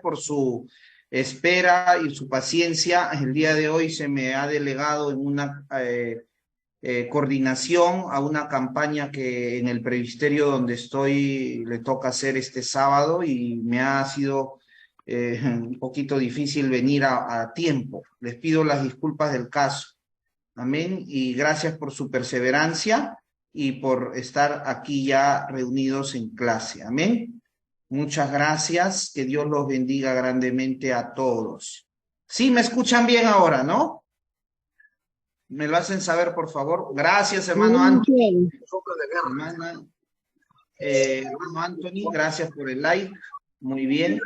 por su espera y su paciencia. El día de hoy se me ha delegado en una coordinación a una campaña que en el presbiterio donde estoy le toca hacer este sábado y me ha sido un poquito difícil venir a tiempo. Les pido las disculpas del caso. Amén. Y gracias por su perseverancia y por estar aquí ya reunidos en clase. Amén. Muchas gracias. Que Dios los bendiga grandemente a todos. Sí, me escuchan bien ahora, ¿no? Me lo hacen saber, por favor. Gracias, hermano Anthony. Hermano Anthony, gracias por el like. Muy bien.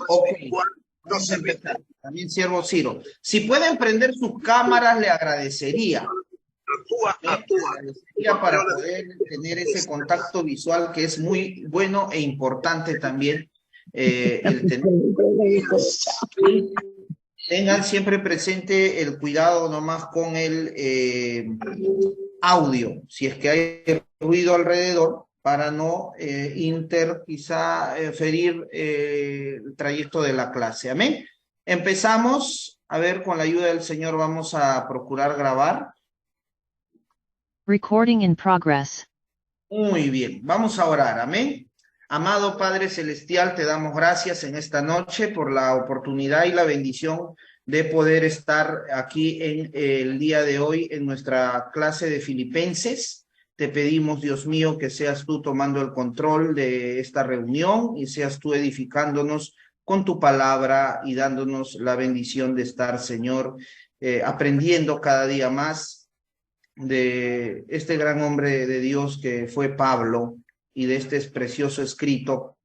Ok, vamos a empezar. También siervo Ciro. Si pueden prender sus cámaras, le agradecería. Para poder tener ese contacto visual que es muy bueno e importante también. El tener... Tengan siempre presente el cuidado nomás con el audio, si es que hay ruido alrededor, para no quizá ferir el trayecto de la clase. Amén. Empezamos, a ver, con la ayuda del Señor vamos a procurar grabar. Recording in progress. Muy bien, vamos a orar, amén. Amado Padre Celestial, te damos gracias en esta noche por la oportunidad y la bendición de poder estar aquí en el día de hoy en nuestra clase de Filipenses. Te pedimos, Dios mío, que seas tú tomando el control de esta reunión y seas tú edificándonos con tu palabra y dándonos la bendición de estar, Señor, aprendiendo cada día más de este gran hombre de Dios que fue Pablo y de este precioso escrito,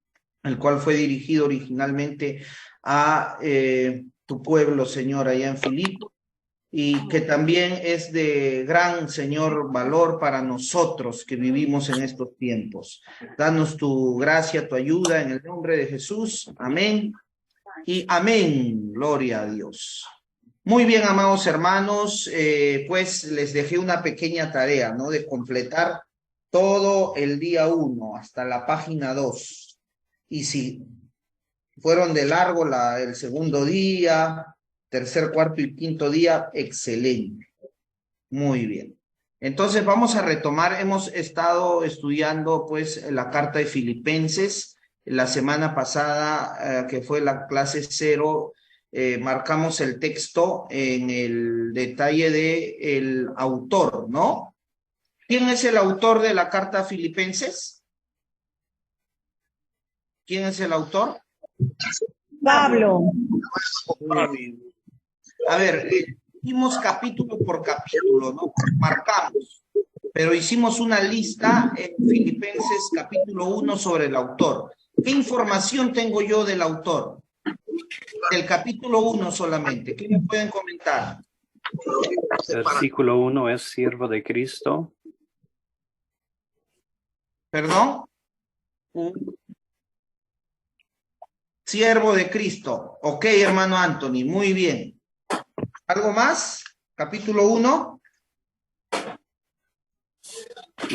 el cual fue dirigido originalmente a tu pueblo, Señor, allá en Filipo, y que también es de gran, Señor, valor para nosotros que vivimos en estos tiempos. Danos tu gracia, tu ayuda en el nombre de Jesús. Amén y amén. Gloria a Dios. Muy bien, amados hermanos, pues les dejé una pequeña tarea, ¿no? De completar todo el día 1 hasta la página 2. Y si fueron de largo el segundo día, tercer, cuarto y quinto día, excelente. Muy bien. Entonces vamos a retomar, hemos estado estudiando pues la carta de Filipenses. La semana pasada, que fue la clase 0, marcamos el texto en el detalle del autor, ¿no? ¿Quién es el autor de la carta a Filipenses? ¿Quién es el autor? Pablo. A ver, hicimos capítulo por capítulo, ¿no? Marcamos, pero hicimos una lista en Filipenses capítulo 1 sobre el autor. ¿Qué información tengo yo del autor? Del capítulo 1 solamente. ¿Qué me pueden comentar? Versículo 1 es siervo de Cristo. ¿Perdón? Siervo de Cristo. Ok, hermano Anthony, muy bien. ¿Algo más? Capítulo 1.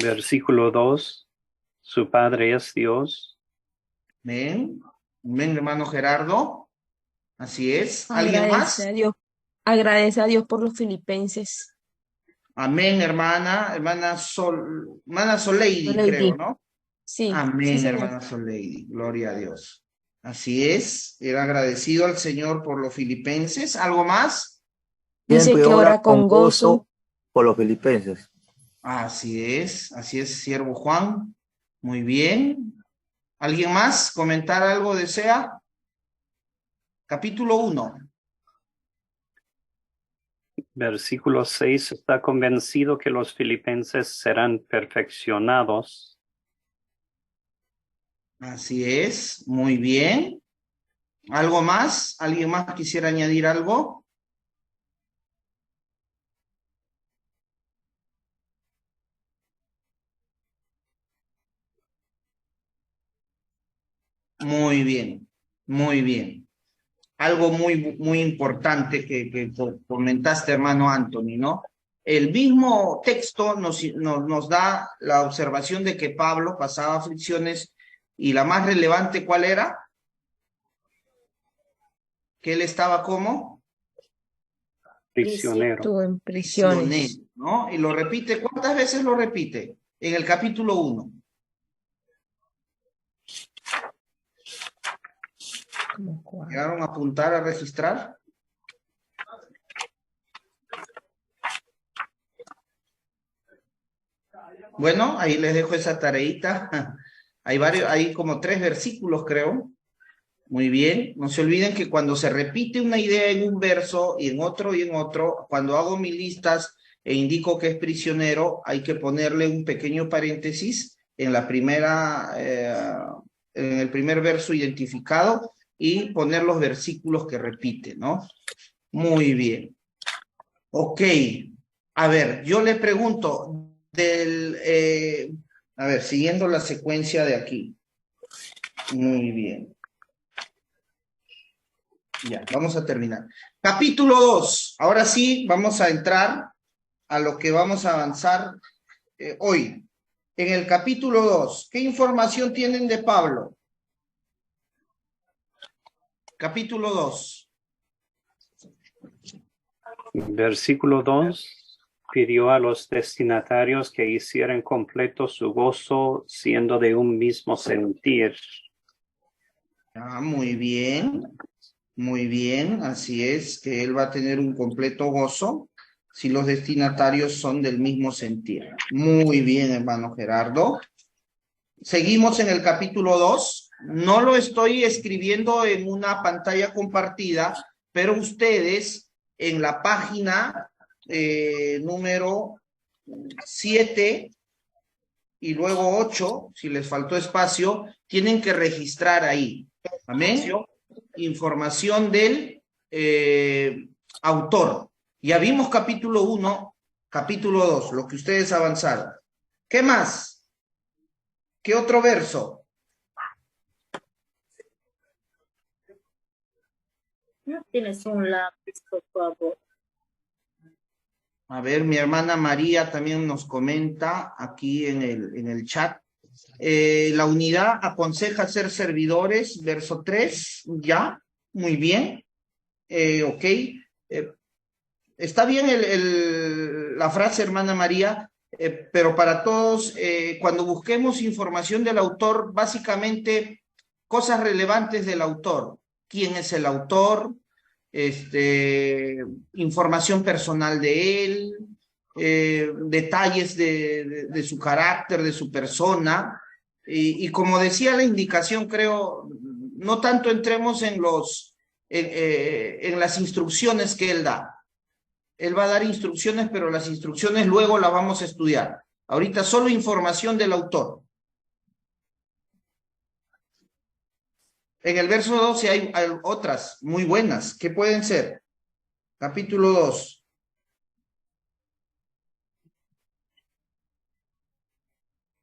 Versículo 2. Su padre es Dios. Amén. Amén, hermano Gerardo. Así es. ¿Alguien más? Agradece a Dios por los filipenses. Amén, hermana Soleidi, creo, ¿no? Sí. Amén, sí, hermana Soleidi. Gloria a Dios. Así es. Era agradecido al Señor por los filipenses. ¿Algo más? Dice que ora con gozo por los filipenses. Así es, siervo Juan. Muy bien. ¿Alguien más? ¿Comentar algo desea? Capítulo 1. Versículo 6. Está convencido que los filipenses serán perfeccionados. Así es, muy bien. ¿Algo más? ¿Alguien más quisiera añadir algo? Muy bien, muy bien. Algo muy importante que comentaste, hermano Anthony, ¿no? El mismo texto nos da la observación de que Pablo pasaba aflicciones y la más relevante, ¿cuál era? que él estaba como Prisionero. Estuvo en prisiones. prisionero, ¿no? Y lo repite, ¿cuántas veces lo repite? En el capítulo 1. Como cuatro. ¿Llegaron a apuntar, a registrar? Bueno, ahí les dejo esa tareita. Hay como 3 versículos, creo. Muy bien. No se olviden que cuando se repite una idea en un verso y en otro, cuando hago mis listas e indico que es prisionero, hay que ponerle un pequeño paréntesis en la primera, en el primer verso identificado y poner los versículos que repite, ¿no? Muy bien. Ok. A ver, yo le pregunto a ver, siguiendo la secuencia de aquí. Muy bien. Ya, vamos a terminar. Capítulo 2. Ahora sí, vamos a entrar a lo que vamos a avanzar hoy. En el capítulo 2, ¿qué información tienen de Pablo? Capítulo 2. Versículo 2. Pidió a los destinatarios que hicieran completo su gozo, siendo de un mismo sentir. Ah, muy bien. Muy bien, así es, que él va a tener un completo gozo si los destinatarios son del mismo sentir. Muy bien, hermano Gerardo. Seguimos en el capítulo 2. No lo estoy escribiendo en una pantalla compartida, pero ustedes en la página número 7 y luego 8, si les faltó espacio, tienen que registrar ahí. Amén. Información del autor. Ya vimos capítulo 1, capítulo 2, lo que ustedes avanzaron. ¿Qué más? ¿Qué otro verso? ¿No tienes un lápiz, por favor? A ver, mi hermana María también nos comenta aquí en el chat. La unidad aconseja ser servidores, verso 3, ya, muy bien. Ok. Está bien la frase, hermana María, pero para todos, cuando busquemos información del autor, básicamente cosas relevantes del autor. ¿Quién es el autor? Información personal de él, detalles de su carácter, de su persona. Y como decía la indicación, creo, no tanto entremos en las instrucciones que él da. Él va a dar instrucciones, pero las instrucciones luego las vamos a estudiar. Ahorita solo información del autor. En el verso 12 hay otras muy buenas. ¿Qué pueden ser? Capítulo 2.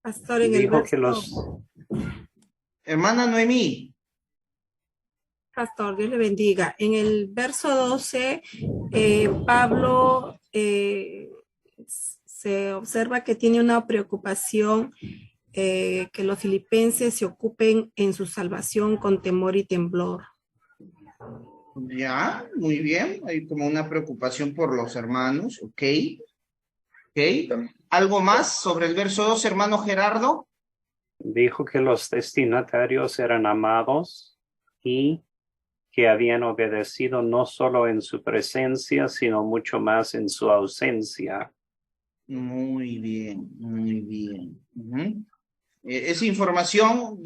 Pastor, en el Dijo que verso, Hermana Noemí. Pastor, Dios le bendiga. En el verso 12, Pablo se observa que tiene una preocupación que los filipenses se ocupen en su salvación con temor y temblor. Ya, muy bien. Hay como una preocupación por los hermanos. Ok. ¿Algo más sobre el verso 2, hermano Gerardo? Dijo que los destinatarios eran amados y que habían obedecido no solo en su presencia, sino mucho más en su ausencia. Muy bien, muy bien. Esa información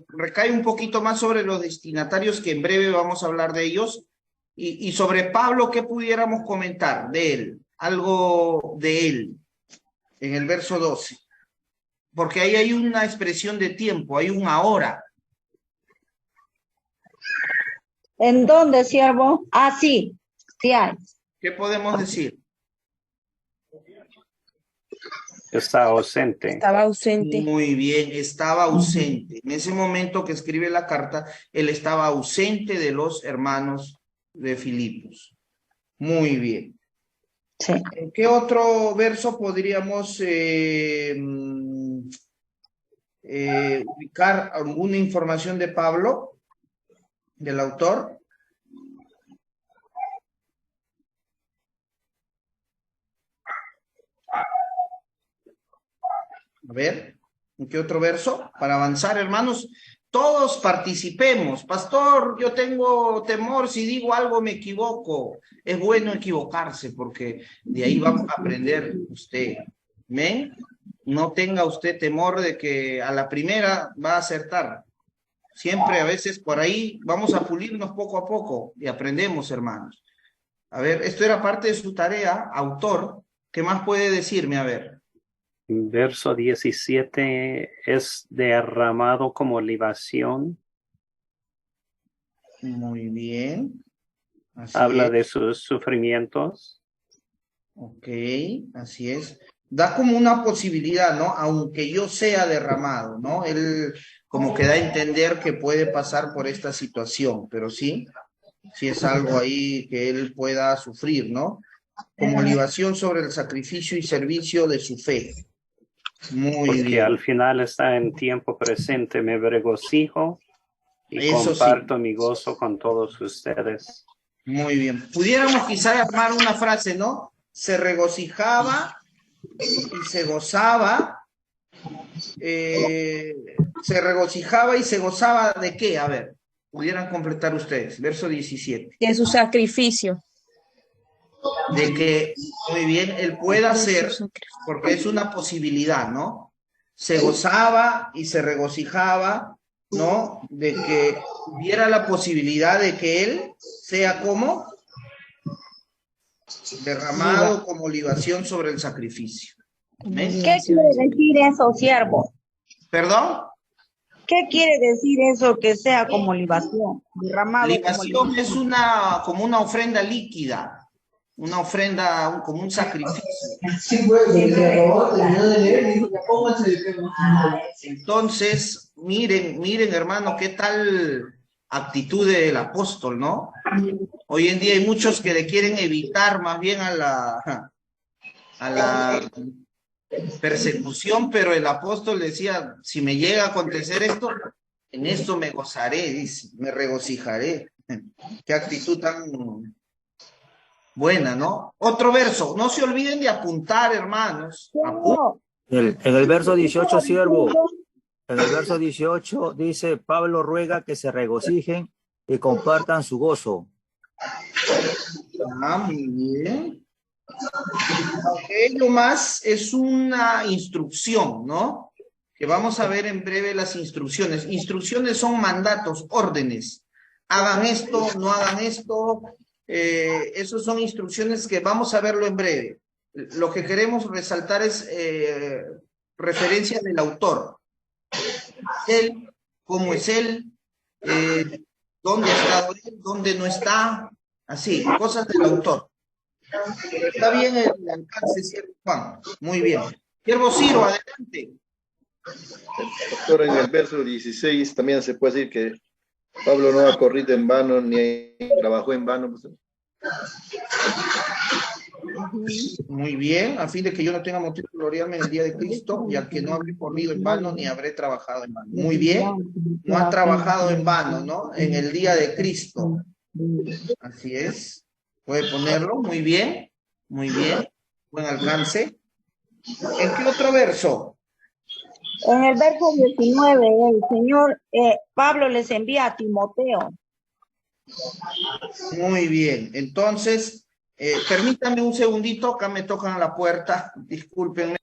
recae un poquito más sobre los destinatarios, que en breve vamos a hablar de ellos, y sobre Pablo, ¿qué pudiéramos comentar de él? Algo de él, en el verso 12. Porque ahí hay una expresión de tiempo, hay un ahora. ¿En dónde, siervo? Ah, sí, sí hay. ¿Qué podemos decir? Está ausente. Estaba ausente. Muy bien, estaba ausente. En ese momento que escribe la carta, él estaba ausente de los hermanos de Filipos. Muy bien. Sí. ¿En qué otro verso podríamos ubicar alguna información de Pablo, del autor? A ver, ¿en qué otro verso? Para avanzar, hermanos, todos participemos. Pastor, yo tengo temor, si digo algo me equivoco. Es bueno equivocarse porque de ahí va a aprender usted. ¿Amén? No tenga usted temor de que a la primera va a acertar. Siempre a veces por ahí vamos a pulirnos poco a poco y aprendemos, hermanos. A ver, esto era parte de su tarea, autor. ¿Qué más puede decirme? A ver. Verso 17 es derramado como libación. Muy bien. Así Habla es. de sus sufrimientos. Ok, así es. Da como una posibilidad, ¿no? Aunque yo sea derramado, ¿no? Él como que da a entender que puede pasar por esta situación, pero sí es algo ahí que él pueda sufrir, ¿no? Como libación sobre el sacrificio y servicio de su fe. Muy Porque bien. al final está en tiempo presente. Me regocijo y Eso comparto mi gozo con todos ustedes. Muy bien. Pudiéramos quizá armar una frase, ¿no? Se regocijaba y se gozaba. Se regocijaba y se gozaba ¿de qué? A ver, pudieran completar ustedes. Verso 17. De su sacrificio. De que, muy bien, él pueda hacer, porque es una posibilidad, ¿no? Se gozaba y se regocijaba, ¿no? De que hubiera la posibilidad de que él sea como derramado como libación sobre el sacrificio. ¿Amén? ¿Qué quiere decir eso, siervo? ¿Perdón? ¿Qué quiere decir eso que sea como libación? Derramado como Libación es como una ofrenda líquida. Una ofrenda, como un sacrificio. Entonces, miren, hermano, qué tal actitud del apóstol, ¿no? Hoy en día hay muchos que le quieren evitar más bien a la persecución, pero el apóstol decía, si me llega a acontecer esto, en esto me gozaré, dice, me regocijaré. Qué actitud tan buena, ¿no? Otro verso, no se olviden de apuntar, hermanos. En el verso 18, siervo, en el verso 18 dice, Pablo ruega que se regocijen y compartan su gozo. Ah, muy bien. Ello más es una instrucción, ¿no? Que vamos a ver en breve las instrucciones. Instrucciones son mandatos, órdenes. Hagan esto, no hagan esto. Esos son instrucciones que vamos a verlo en breve. Lo que queremos resaltar es referencia del autor. Él, cómo es él, dónde está él, dónde no está, así, cosas del autor. Está bien el alcance, siervo Juan. Muy bien. Siervo Ciro, adelante. Doctor, en el verso 16 también se puede decir que Pablo no ha corrido en vano ni trabajó en vano. Muy bien, a fin de que yo no tenga motivo de gloriarme en el día de Cristo, ya que no habré corrido en vano ni habré trabajado en vano. Muy bien, no ha trabajado en vano, ¿no? En el día de Cristo. Así es. Puede ponerlo, muy bien, buen alcance. ¿En qué otro verso? En el verso 19, el Señor Pablo les envía a Timoteo. Muy bien, entonces, permítame un segundito, acá me tocan la puerta, discúlpenme.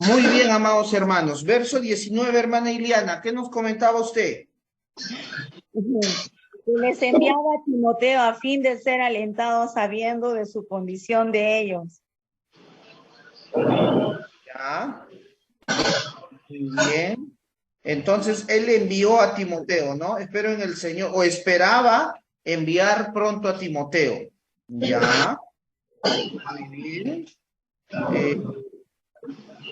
Muy bien, amados hermanos. Verso 19, hermana Iliana, ¿qué nos comentaba usted? Les enviaba a Timoteo a fin de ser alentados sabiendo de su condición de ellos. Ya. Muy bien. Entonces, él envió a Timoteo, ¿no? Espero en el Señor, o esperaba enviar pronto a Timoteo. Ya. Muy bien.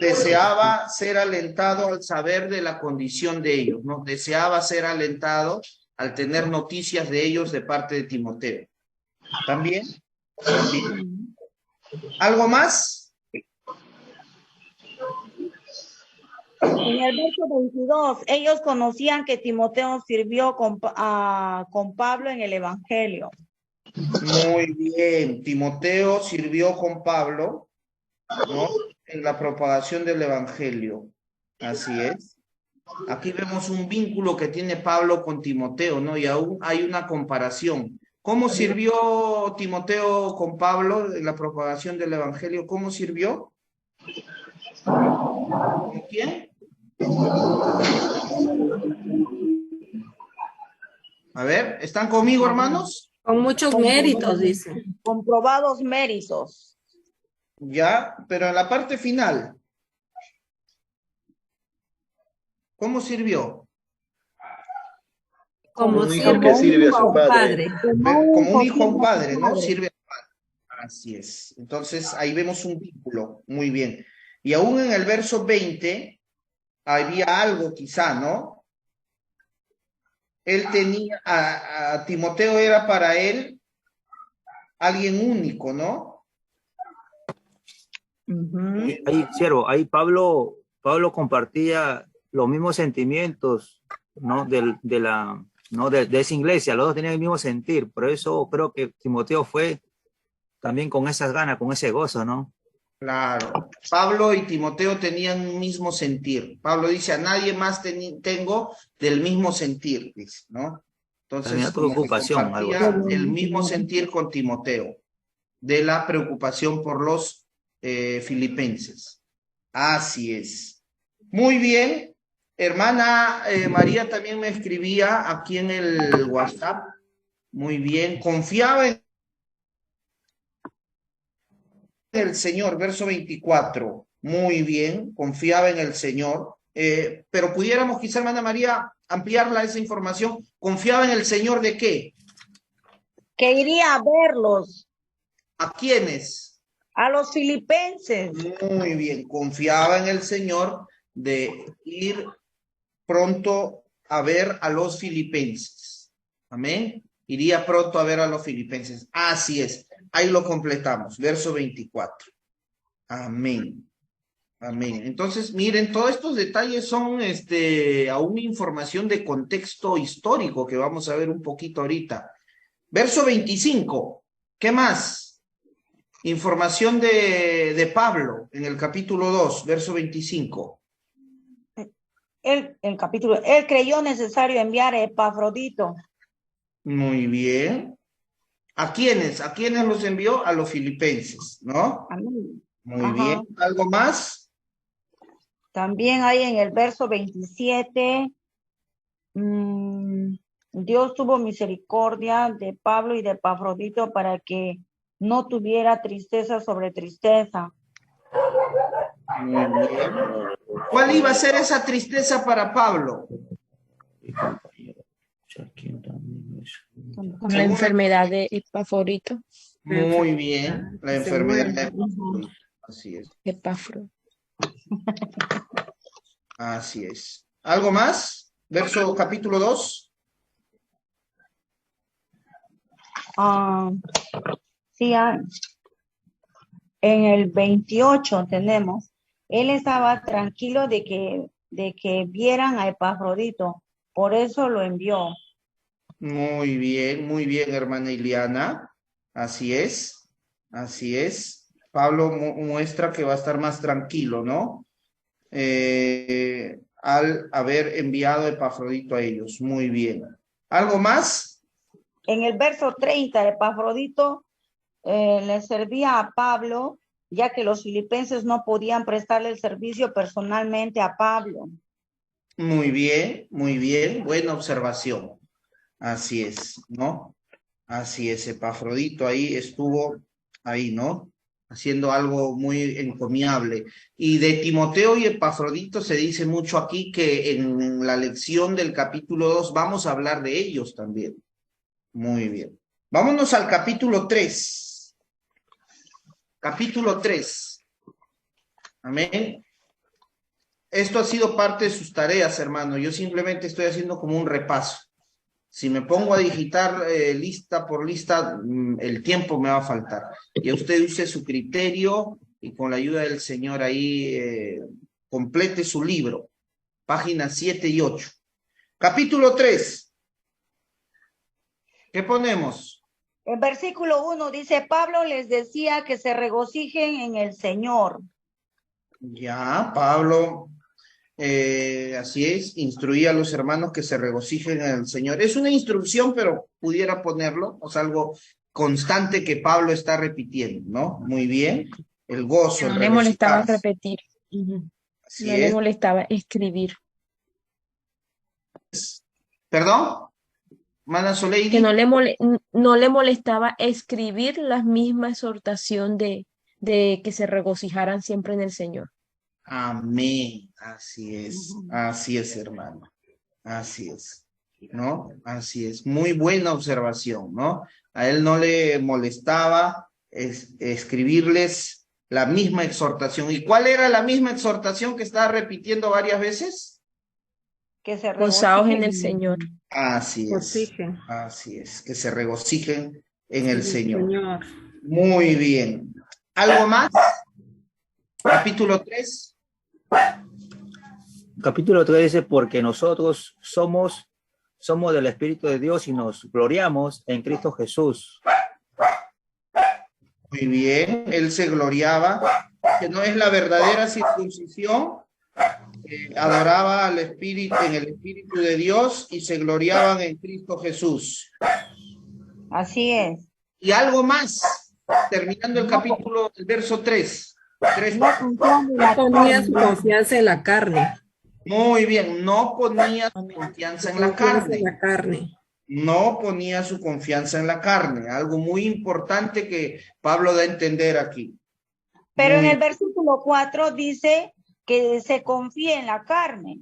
Deseaba ser alentado al saber de la condición de ellos, ¿no? Deseaba ser alentado al tener noticias de ellos de parte de Timoteo. ¿También? ¿También? ¿Algo más? En el verso 22, ellos conocían que Timoteo sirvió con Pablo en el Evangelio. Muy bien. Timoteo sirvió con Pablo, ¿no? En la propagación del Evangelio. Así es. Aquí vemos un vínculo que tiene Pablo con Timoteo, ¿no? Y aún hay una comparación. ¿Cómo sirvió Timoteo con Pablo en la propagación del Evangelio? ¿Cómo sirvió? ¿Con quién? A ver, ¿están conmigo, hermanos? Con muchos méritos, dice. Comprobados méritos. Ya, pero en la parte final, ¿cómo sirvió? Como un hijo que sirve a su padre. Como un hijo a un padre, ¿no? Sirve al padre. Así es. Entonces, ahí vemos un vínculo. Muy bien. Y aún en el verso 20, había algo quizá, ¿no? Él tenía, a Timoteo era para él alguien único, ¿no? Ahí, siervo, ahí Pablo compartía los mismos sentimientos, ¿no? De esa iglesia, los dos tenían el mismo sentir, por eso creo que Timoteo fue también con esas ganas, con ese gozo, ¿no? Claro. Pablo y Timoteo tenían un mismo sentir. Pablo dice, a nadie más tengo del mismo sentir, dice, ¿no? Entonces, Tenía preocupación, algo compartía así. el mismo sentir con Timoteo, de la preocupación por los filipenses. Así es. Muy bien. Hermana María también me escribía aquí en el WhatsApp. Muy bien. Confiaba en el Señor, verso 24. Muy bien. Confiaba en el Señor. Pero pudiéramos quizá, hermana María, ampliarla esa información. ¿Confiaba en el Señor de qué? Que iría a verlos. ¿A quiénes? A los filipenses. Muy bien. Confiaba en el Señor de ir pronto a ver a los filipenses. Amén. Iría pronto a ver a los filipenses. Así es. Ahí lo completamos. Verso 24. Amén. Amén. Entonces, miren, todos estos detalles son aún información de contexto histórico que vamos a ver un poquito ahorita. Verso 25. ¿Qué más? Información de Pablo en el capítulo 2, verso 25. Él creyó necesario enviar a Epafrodito. Muy bien. ¿A quiénes? ¿A quiénes los envió? A los filipenses, ¿no? Amén. Muy Ajá. bien. ¿Algo más? También hay en el verso 27, Dios tuvo misericordia de Pablo y de Epafrodito para que no tuviera tristeza sobre tristeza. Muy bien. ¿Cuál iba a ser esa tristeza para Pablo? Con la enfermedad de Epafrodito. Muy bien. La enfermedad de Epafrodito. Así es. Epafro. Así es. ¿Algo más? Verso capítulo 2. Sí, en el 28 tenemos, él estaba tranquilo de que vieran a Epafrodito, por eso lo envió. Muy bien, hermana Iliana. Así es, así es. Pablo muestra que va a estar más tranquilo, ¿no? Al haber enviado a Epafrodito a ellos. Muy bien. ¿Algo más? En el verso 30, Epafrodito le servía a Pablo, ya que los filipenses no podían prestarle el servicio personalmente a Pablo. Muy bien, buena observación. Así es, ¿no? Así es, Epafrodito ahí estuvo, ahí, ¿no? Haciendo algo muy encomiable. Y de Timoteo y Epafrodito se dice mucho aquí que en la lección del capítulo 2 vamos a hablar de ellos también. Muy bien. Vámonos al capítulo 3. Capítulo 3. Amén. Esto ha sido parte de sus tareas, hermano. Yo simplemente estoy haciendo como un repaso. Si me pongo a digitar lista por lista, el tiempo me va a faltar. Y usted use su criterio y con la ayuda del Señor ahí complete su libro. Páginas 7 y 8. Capítulo 3. ¿Qué ponemos? El versículo 1 dice, Pablo les decía que se regocijen en el Señor. Ya, Pablo, así es, instruía a los hermanos que se regocijen en el Señor. Es una instrucción, pero pudiera ponerlo, o sea, algo constante que Pablo está repitiendo, ¿no? Muy bien, el gozo, No el le molestaba regocijarse. repetir. Ujú. Así No le es. molestaba escribir. ¿Perdón? Mana Soleil. Que no le molestaba escribir la misma exhortación de que se regocijaran siempre en el Señor. Amén, así es, hermano, así es, ¿no? Así es, muy buena observación, ¿no? A él no le molestaba escribirles la misma exhortación. ¿Y cuál era la misma exhortación que estaba repitiendo varias veces? Que se Gozaos en regocijen. el Señor. Así es, que se regocijen en el Señor. Muy bien. ¿Algo más? Capítulo 3. Capítulo 3 dice, porque nosotros somos del Espíritu de Dios y nos gloriamos en Cristo Jesús. Muy bien, él se gloriaba, que no es la verdadera circuncisión, adoraba al Espíritu, en el Espíritu de Dios y se gloriaban en Cristo Jesús. Así es. Y algo más, terminando el capítulo, el verso 3. No ponía su confianza en la carne. Muy bien, no ponía su confianza en la carne. No ponía su confianza en la carne. Algo muy importante que Pablo da a entender aquí. Pero en el versículo 4 dice que se confía en la carne.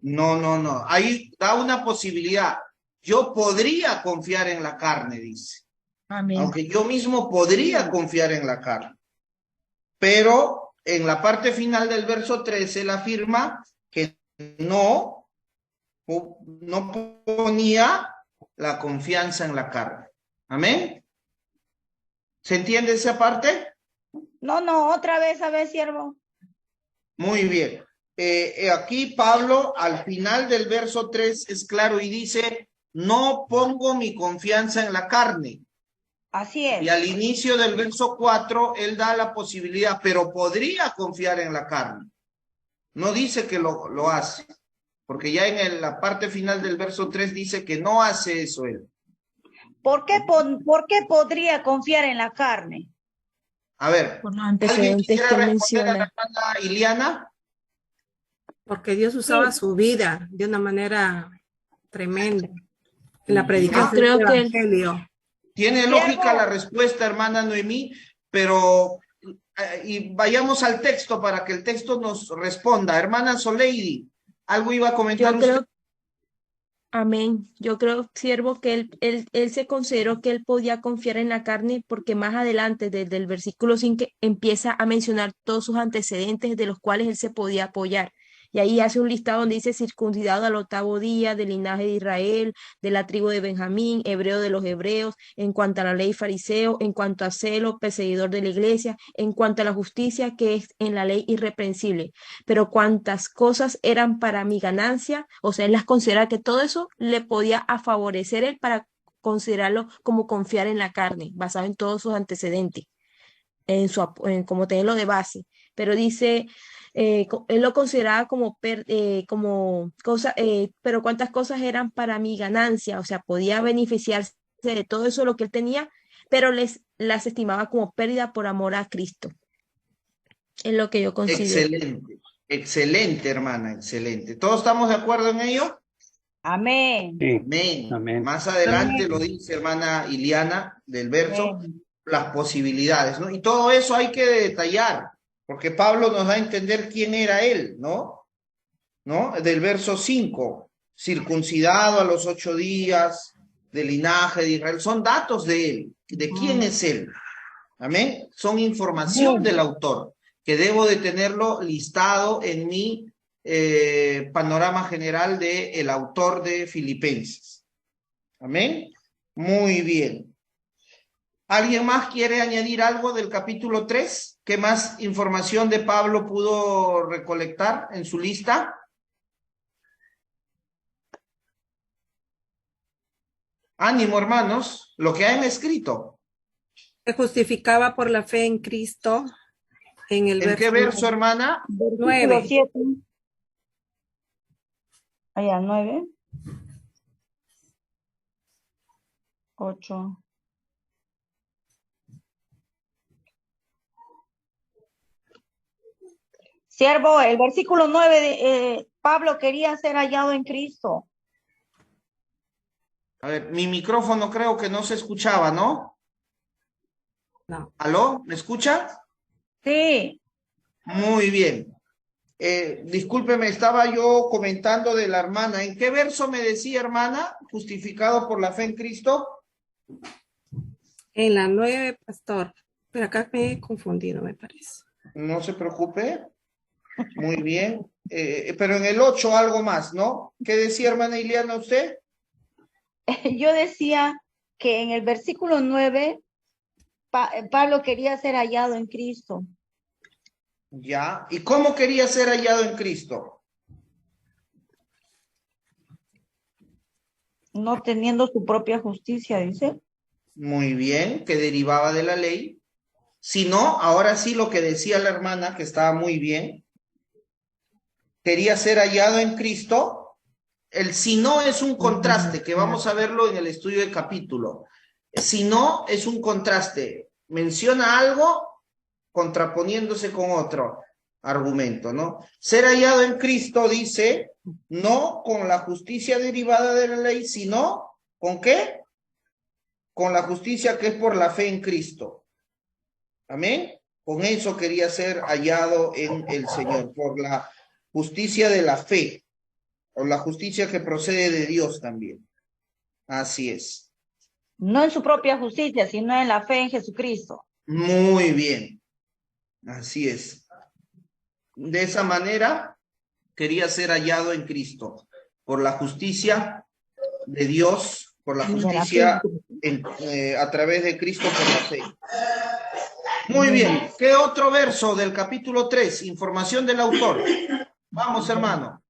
No. Ahí da una posibilidad. Yo podría confiar en la carne, dice. Amén. Aunque yo mismo podría confiar en la carne. Pero en la parte final del verso 13 él afirma que no ponía la confianza en la carne. Amén. ¿Se entiende esa parte? No, otra vez, a ver, siervo. Muy bien. Aquí Pablo al final del verso 3 es claro y dice, no pongo mi confianza en la carne. Así es. Y al inicio del verso 4 él da la posibilidad, pero podría confiar en la carne. No dice que lo hace. Porque ya en la parte final del verso 3 dice que no hace eso él. ¿Por qué podría confiar en la carne? A ver, Por los ¿alguien antecedentes quisiera que responder a la menciona. hermana Iliana? Porque Dios usaba su vida de una manera tremenda en la predicación Creo del que Evangelio. Tiene lógica la respuesta, hermana Noemí, pero y vayamos al texto para que el texto nos responda. Hermana Soleidi, ¿algo iba a comentar usted? Amén. Yo creo, siervo, que él se consideró que él podía confiar en la carne porque más adelante, desde el versículo 5, empieza a mencionar todos sus antecedentes de los cuales él se podía apoyar. Y ahí hace un listado donde dice circuncidado al 8º día, del linaje de Israel, de la tribu de Benjamín, hebreo de los hebreos, en cuanto a la ley fariseo, en cuanto a celo, perseguidor de la iglesia, en cuanto a la justicia que es en la ley irreprensible. Pero cuantas cosas eran para mi ganancia, o sea, él las considera que todo eso le podía favorecer él para considerarlo como confiar en la carne, basado en todos sus antecedentes, como tenerlo de base. Pero dice... él lo consideraba como cosa, pero cuántas cosas eran para mi ganancia, o sea, podía beneficiarse de todo eso lo que él tenía, pero las estimaba como pérdida por amor a Cristo. Es lo que yo considero. Excelente, hermana, excelente. ¿Todos estamos de acuerdo en ello? Amén. Sí. Amén. Más adelante lo dice hermana Iliana del verso, las posibilidades, ¿no? Y todo eso hay que detallar. Porque Pablo nos da a entender quién era él, ¿no? Del verso 5, circuncidado a los 8 días, del linaje de Israel, son datos de él, de quién es él. Amén. Son información del autor, que debo de tenerlo listado en mi panorama general del autor de Filipenses. Amén. Muy bien. ¿Alguien más quiere añadir algo del capítulo 3? ¿Qué más información de Pablo pudo recolectar en su lista? Ánimo, hermanos, lo que han escrito. Se justificaba por la fe en Cristo en el ¿En qué verso, hermana? Versículo 9. 7. Allá, 9. 8. Siervo, el versículo 9 de Pablo quería ser hallado en Cristo. A ver, mi micrófono creo que no se escuchaba, ¿no? No. ¿Aló? ¿Me escucha? Sí, Muy bien. Discúlpeme, estaba yo comentando de la hermana. ¿En qué verso me decía, hermana? Justificado por la fe en Cristo. En la 9, pastor. Pero acá me he confundido, me parece. No se preocupe. Muy bien. Pero en el 8 algo más, ¿no? ¿Qué decía, hermana Iliana, usted? yo decía que en el versículo 9 Pablo quería ser hallado en Cristo. Ya. ¿Y cómo quería ser hallado en Cristo? No teniendo su propia justicia, dice. Muy bien, que derivaba de la ley. Si no, ahora sí lo que decía la hermana, que estaba muy bien, quería ser hallado en Cristo. El si no es un contraste, que vamos a verlo en el estudio del capítulo. Si no es un contraste, menciona algo contraponiéndose con otro argumento, ¿no? Ser hallado en Cristo dice, no con la justicia derivada de la ley, sino ¿con qué? Con la justicia que es por la fe en Cristo. Amén. Con eso quería ser hallado en el Señor, por la justicia de la fe, o la justicia que procede de Dios también. Así es. No en su propia justicia, sino en la fe en Jesucristo. Muy bien. Así es. De esa manera quería ser hallado en Cristo, por la justicia de Dios, por la justicia a través de Cristo por la fe. Muy bien. ¿Qué otro verso del capítulo 3? Información del autor. Vamos, hermano.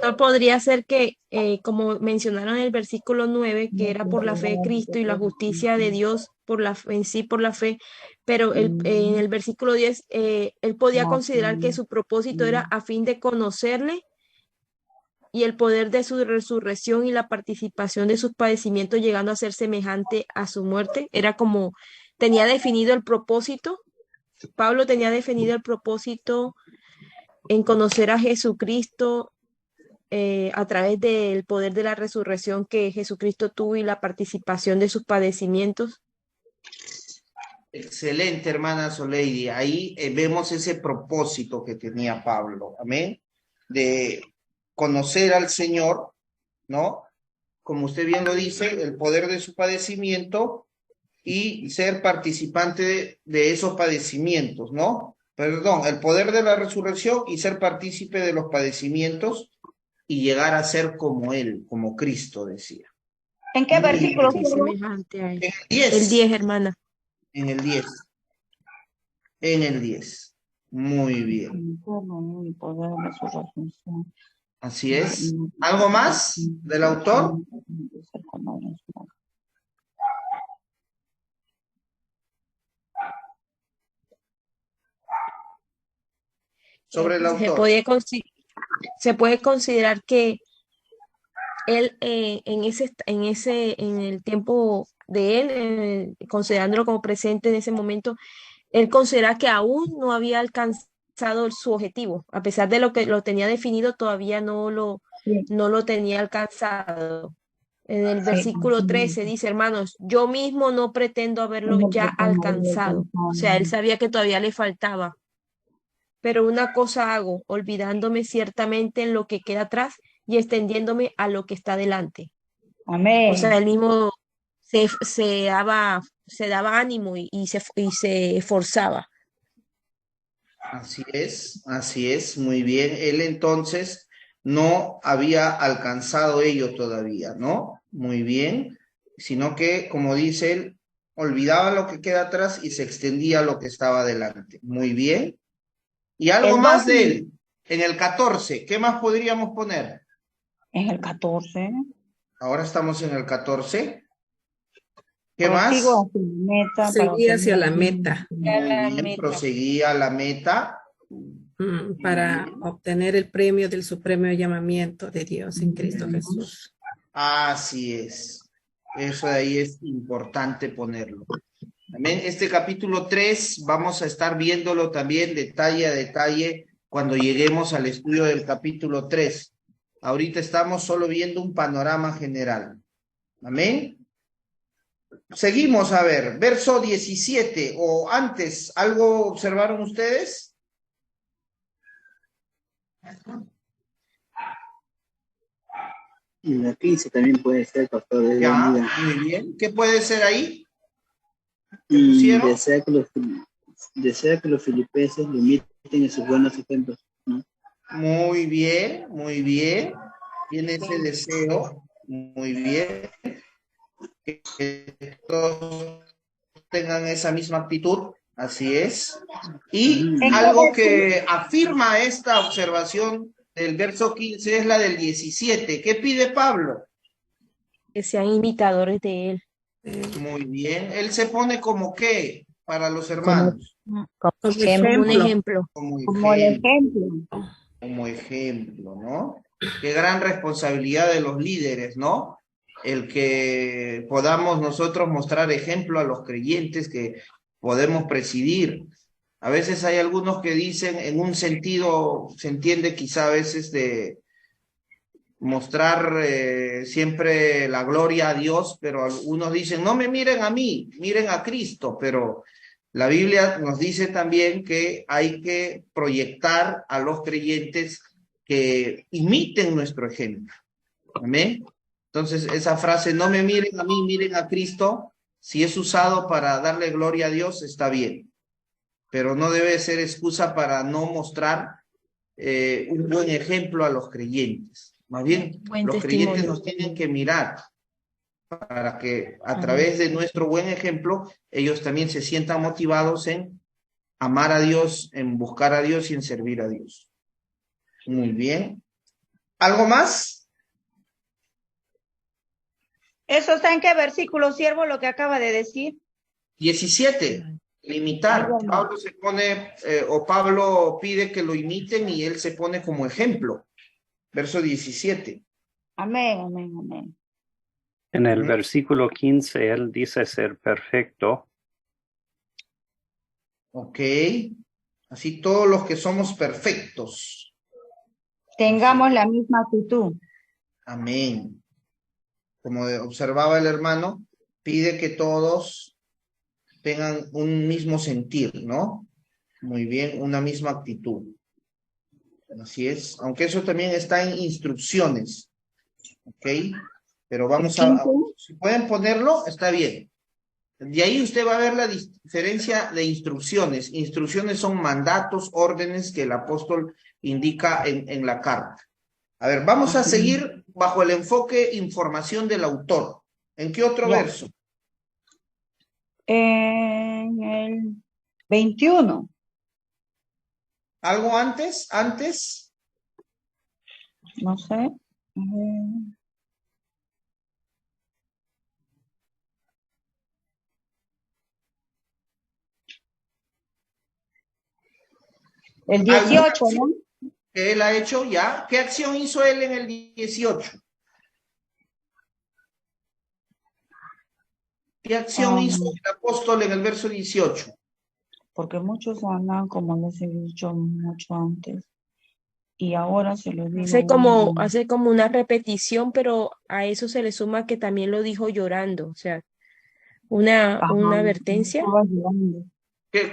No podría ser que, como mencionaron en el versículo 9, que era por la fe de Cristo y la justicia de Dios por la en sí por la fe, pero en el versículo 10, él podía considerar que su propósito era a fin de conocerle y el poder de su resurrección y la participación de sus padecimientos, llegando a ser semejante a su muerte. Era como tenía definido el propósito. Pablo tenía definido el propósito en conocer a Jesucristo a través del poder de la resurrección que Jesucristo tuvo y la participación de sus padecimientos. Excelente, hermana Soleidi. Ahí vemos ese propósito que tenía Pablo, amén, de conocer al Señor, ¿no? Como usted bien lo dice, el poder de su padecimiento y ser participante de esos padecimientos, ¿no? Perdón, el poder de la resurrección y ser partícipe de los padecimientos y llegar a ser como Él, como Cristo decía. ¿En qué Muy versículo? Sí, semejante a él. En el 10. El 10, hermana. En el 10. En el 10. Muy bien. Así es. ¿Algo más del autor? Sobre el autor. Se puede considerar que él en el tiempo de él, considerándolo como presente en ese momento, él considera que aún no había alcanzado su objetivo, a pesar de lo que lo tenía definido, todavía no lo tenía alcanzado. En el versículo 13 dice, hermanos, yo mismo no pretendo haberlo ya alcanzado. O sea, él sabía que todavía le faltaba. Pero una cosa hago, olvidándome ciertamente en lo que queda atrás y extendiéndome a lo que está delante. Amén. O sea, él mismo se daba ánimo y se esforzaba. Así es, muy bien. Él entonces no había alcanzado ello todavía, ¿no? Muy bien, sino que, como dice él, olvidaba lo que queda atrás y se extendía a lo que estaba adelante. Muy bien. Y algo El más 12 de él, en el 14, ¿qué más podríamos poner? en el 14. Ahora estamos en el 14. ¿Qué más? Prosigo hacia la meta. Seguir hacia la meta Muy bien, proseguía a la meta. para obtener el premio del supremo llamamiento de Dios en Cristo Jesús. Así es. Eso de ahí es importante ponerlo. También este capítulo 3 vamos a estar viéndolo también detalle a detalle cuando lleguemos al estudio del capítulo 3. Ahorita estamos solo viendo un panorama general. Amén. Seguimos a ver, verso 17 o antes, ¿algo observaron ustedes? Y la 15 también puede ser, pastor, de Ya, vida. muy bien. ¿Qué puede ser ahí? Desea que los filipenses lo imiten en sus buenos ejemplos, ¿no? Muy bien, muy bien. Tiene ese deseo, muy bien. Que todos tengan esa misma actitud, así es. Y algo que afirma esta observación del verso 15 es la del 17. ¿Qué pide Pablo? Que sean imitadores de él. Muy bien. Él se pone como qué para los hermanos. Como Un ejemplo. ejemplo. Como el ejemplo. Como ejemplo, ¿no? Qué gran responsabilidad de los líderes, ¿no? El que podamos nosotros mostrar ejemplo a los creyentes que podemos presidir. A veces hay algunos que dicen en un sentido, se entiende quizá a veces de mostrar siempre la gloria a Dios, pero algunos dicen, no me miren a mí, miren a Cristo, pero la Biblia nos dice también que hay que proyectar a los creyentes que imiten nuestro ejemplo. Amén. Entonces, esa frase, no me miren a mí, miren a Cristo, si es usado para darle gloria a Dios, está bien, pero no debe ser excusa para no mostrar un buen ejemplo a los creyentes. Más bien, Buen los testimonio. creyentes nos tienen que mirar para que a través de nuestro buen ejemplo, ellos también se sientan motivados en amar a Dios, en buscar a Dios y en servir a Dios. Muy bien. ¿Algo más? ¿Eso está en qué versículo, siervo, lo que acaba de decir? 17. Limitar. Pablo se pone, o Pablo pide que lo imiten y él se pone como ejemplo. Verso 17. Amén, amén, amén. En el versículo 15, él dice ser perfecto. Ok. Así todos los que somos perfectos. Tengamos la misma actitud. Amén. Como observaba el hermano, pide que todos tengan un mismo sentir, ¿no? Muy bien, una misma actitud. Así es, aunque eso también está en instrucciones, ¿ok? Pero vamos a, si pueden ponerlo, está bien. De ahí usted va a ver la diferencia de instrucciones. Instrucciones son mandatos, órdenes que el apóstol indica en la carta. A ver, vamos a seguir bajo el enfoque información del autor. ¿En qué otro verso? En el 21. ¿Algo antes? ¿Antes? No sé. El 18, ¿no? ¿Qué él ha hecho ya? ¿Qué acción hizo él en el 18? ¿Qué acción hizo el apóstol en el verso 18? Porque muchos andan, como les he dicho mucho antes, y ahora se lo digo. Hace como una repetición, pero a eso se le suma que también lo dijo llorando, o sea, una advertencia.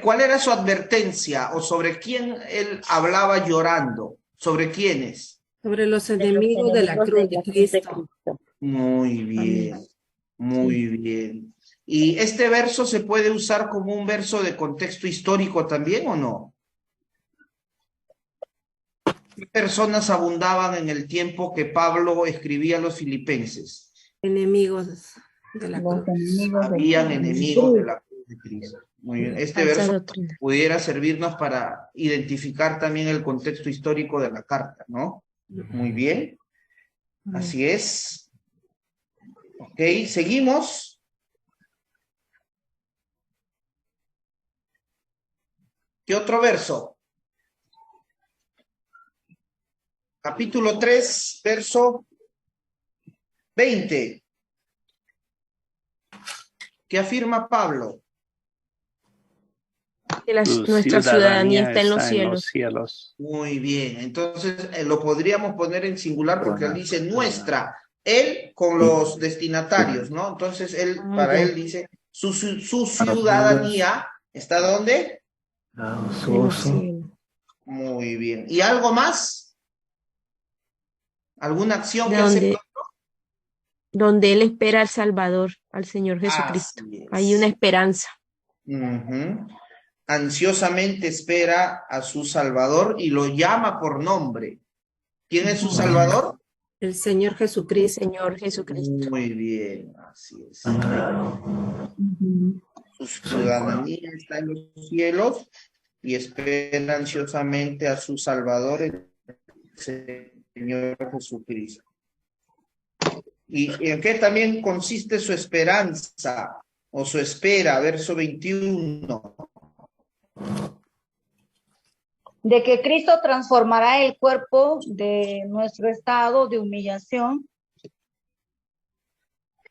¿Cuál era su advertencia o sobre quién él hablaba llorando? ¿Sobre quiénes? Sobre los enemigos de la cruz de Cristo. Muy bien, muy bien. ¿Y este verso se puede usar como un verso de contexto histórico también o no? ¿Qué personas abundaban en el tiempo que Pablo escribía a los filipenses? Enemigos de la Los cruz. enemigos de Habían enemigos de la cruz de Cristo. Muy bien. Este Falsa verso doctrina. pudiera servirnos para identificar también el contexto histórico de la carta, ¿no? Muy bien. Así es. Ok, seguimos. ¿Qué otro verso? Capítulo 3, verso 20. ¿Qué afirma Pablo? Que Tu nuestra ciudadanía está en los cielos. Muy bien. Entonces lo podríamos poner en singular porque él dice nuestra. Él con los destinatarios, ¿no? Entonces él, para ya. él dice su ciudadanía está ¿dónde? En los cielos. Muy bien. ¿Y algo más? ¿Alguna acción De que hace? donde él espera al Salvador, al Señor Jesucristo. Así es. Hay una esperanza. Ujú. Ansiosamente espera a su Salvador y lo llama por nombre. ¿Quién es su Salvador? El Señor El Jesucristo. Señor Jesucristo. Muy bien, así es. Su ciudadanía está en los cielos y espera ansiosamente a su Salvador, el Señor Jesucristo. ¿Y en qué también consiste su esperanza o su espera? Verso 21. De que Cristo transformará el cuerpo de nuestro estado de humillación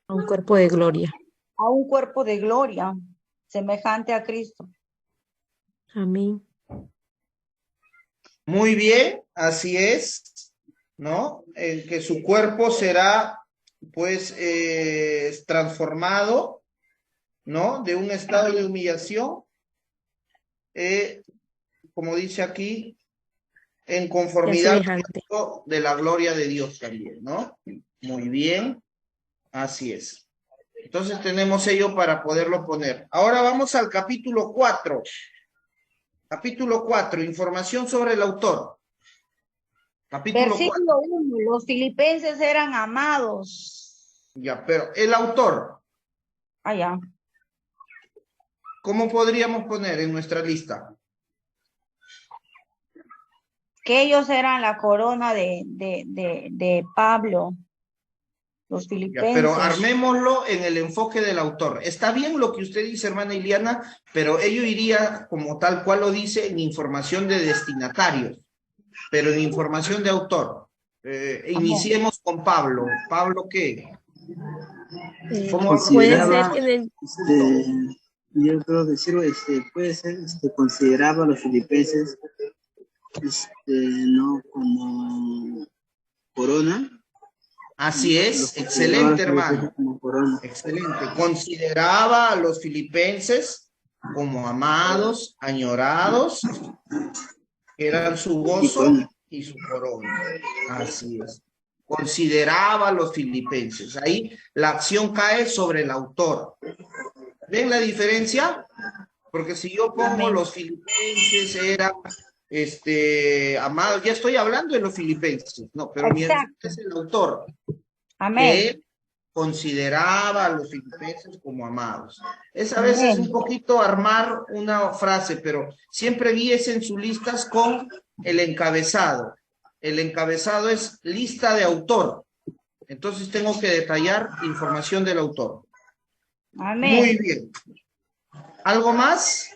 A un cuerpo de gloria. a un cuerpo de gloria, semejante a Cristo. Amén. Muy bien, así es, ¿no? Que su cuerpo será, pues, transformado, ¿no? De un estado de humillación, como dice aquí, en conformidad semejante. de la gloria de Dios también, ¿no? Muy bien, así es. Entonces tenemos ello para poderlo poner. Ahora vamos al capítulo 4. Capítulo 4, información sobre el autor. Capítulo 4. Versículo 1, los filipenses eran amados. Ya, pero el autor, Allá. ¿cómo podríamos poner en nuestra lista? Que ellos eran la corona de Pablo, los Ya, filipenses. pero armémoslo en el enfoque del autor. Está bien lo que usted dice, hermana Iliana, pero ello iría como tal cual lo dice en información de destinatarios, pero en información de autor. Iniciemos con Pablo. ¿Pablo qué? ¿Cómo Puede ser Consideraba, que en el yo creo que sí, puede ser, consideraba a los filipenses, no como corona. Así es, Los excelente, consideraba hermano. como corona. Excelente. Consideraba a los filipenses como amados, añorados, que eran su gozo y su corona. Así es. Consideraba a los filipenses. Ahí la acción cae sobre el autor. ¿Ven la diferencia? Porque si yo pongo los filipenses eran amados, ya estoy hablando de los filipenses, no, pero mi Exacto. es el autor. Amén. Que consideraba a los filipenses como amados. Es a veces un poquito armar una frase, pero siempre guíese sus listas con el encabezado. El encabezado es lista de autor. Entonces tengo que detallar información del autor. Amén. Muy bien. ¿Algo más?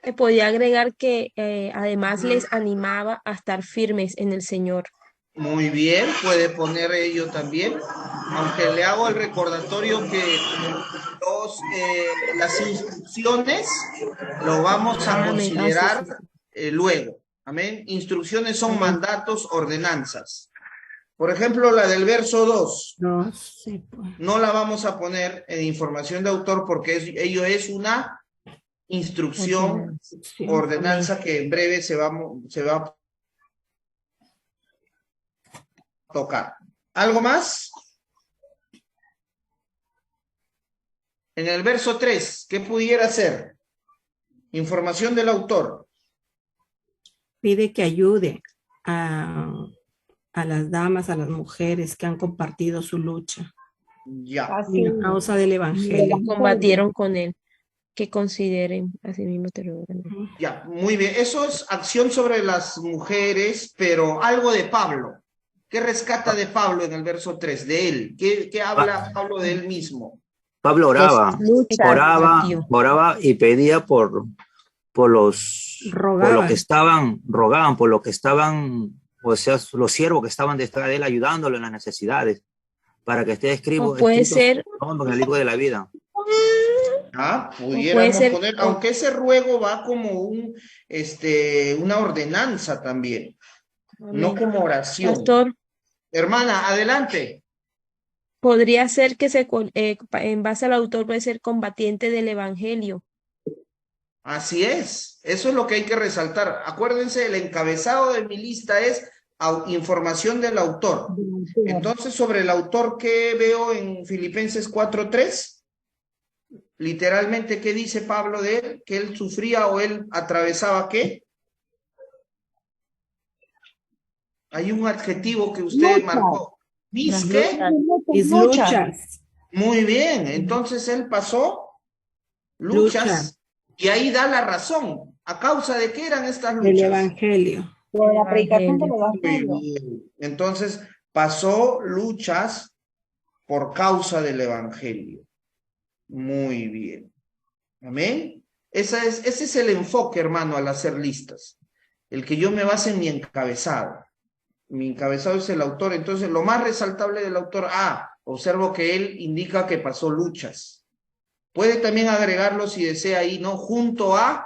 Se podía agregar que además les animaba a estar firmes en el Señor. Muy bien, puede poner ello también, aunque le hago el recordatorio que las instrucciones lo vamos a considerar luego. Amén. Instrucciones son mandatos, ordenanzas. Por ejemplo, la del verso 2. No la vamos a poner en información de autor porque ello es una instrucción, ordenanza que en breve se va a tocar. ¿Algo más? En el verso 3, ¿qué pudiera ser? Información del autor. Pide que ayude. a las damas, a las mujeres que han compartido su lucha Ya. Así a causa del Evangelio. Combatieron con él. Que consideren, así mismo te lo digo. Ya, muy bien. Eso es acción sobre las mujeres, pero algo de Pablo. ¿Qué rescata de Pablo en el verso 3? De él. ¿Qué habla Pablo de él mismo? Pablo oraba, Lucha, oraba y pedía por los Rogaban. que estaban, rogaban, por lo que estaban, o sea, los siervos que estaban detrás de él ayudándolo en las necesidades, para que esté escrito, O puede escrito ser- su nombre en el libro de la vida. Pudiéramos ser- poner, aunque ese ruego va como una ordenanza también, no como oración. Pastor, Hermana, adelante. podría ser que en base al autor puede ser combatiente del evangelio. Así es, eso es lo que hay que resaltar. Acuérdense, el encabezado de mi lista es información del autor. Entonces, sobre el autor, ¿qué veo en Filipenses 4:3? Literalmente, ¿qué dice Pablo de él? ¿Que él sufría o él atravesaba qué? Hay un adjetivo que usted marcó. ¿Mis qué? Mis luchas. Muy bien, entonces él pasó luchas y ahí da la razón. ¿A causa de qué eran estas Del luchas? Evangelio. por la predicación del Muy Evangelio. bien. Entonces pasó luchas por causa del Evangelio. Muy bien. Amén. Ese es el enfoque, hermano, al hacer listas. El que yo me base en mi encabezado. Mi encabezado es el autor. Entonces, lo más resaltable del autor, observo que él indica que pasó luchas. Puede también agregarlo si desea ahí, ¿no? Junto a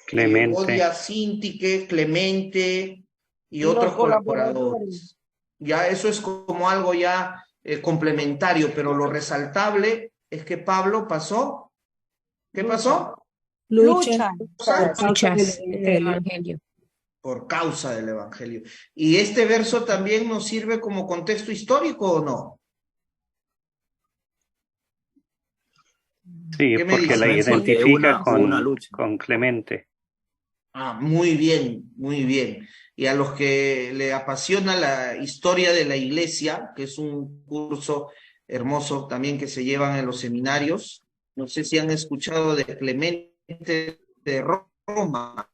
Clemente. Odia, Sintique, Clemente y Los otros colaboradores. colaboradores. Ya eso es como algo ya complementario, pero lo resaltable es que Pablo pasó. ¿Qué pasó? Lucha. Luchas en el evangelio. Por causa del Evangelio. ¿Y este verso también nos sirve como contexto histórico o no? Sí, ¿Qué me porque dice? la Porque identifica una lucha. con Clemente. Muy bien, muy bien. Y a los que le apasiona la historia de la iglesia, que es un curso hermoso también que se llevan en los seminarios, no sé si han escuchado de Clemente de Roma.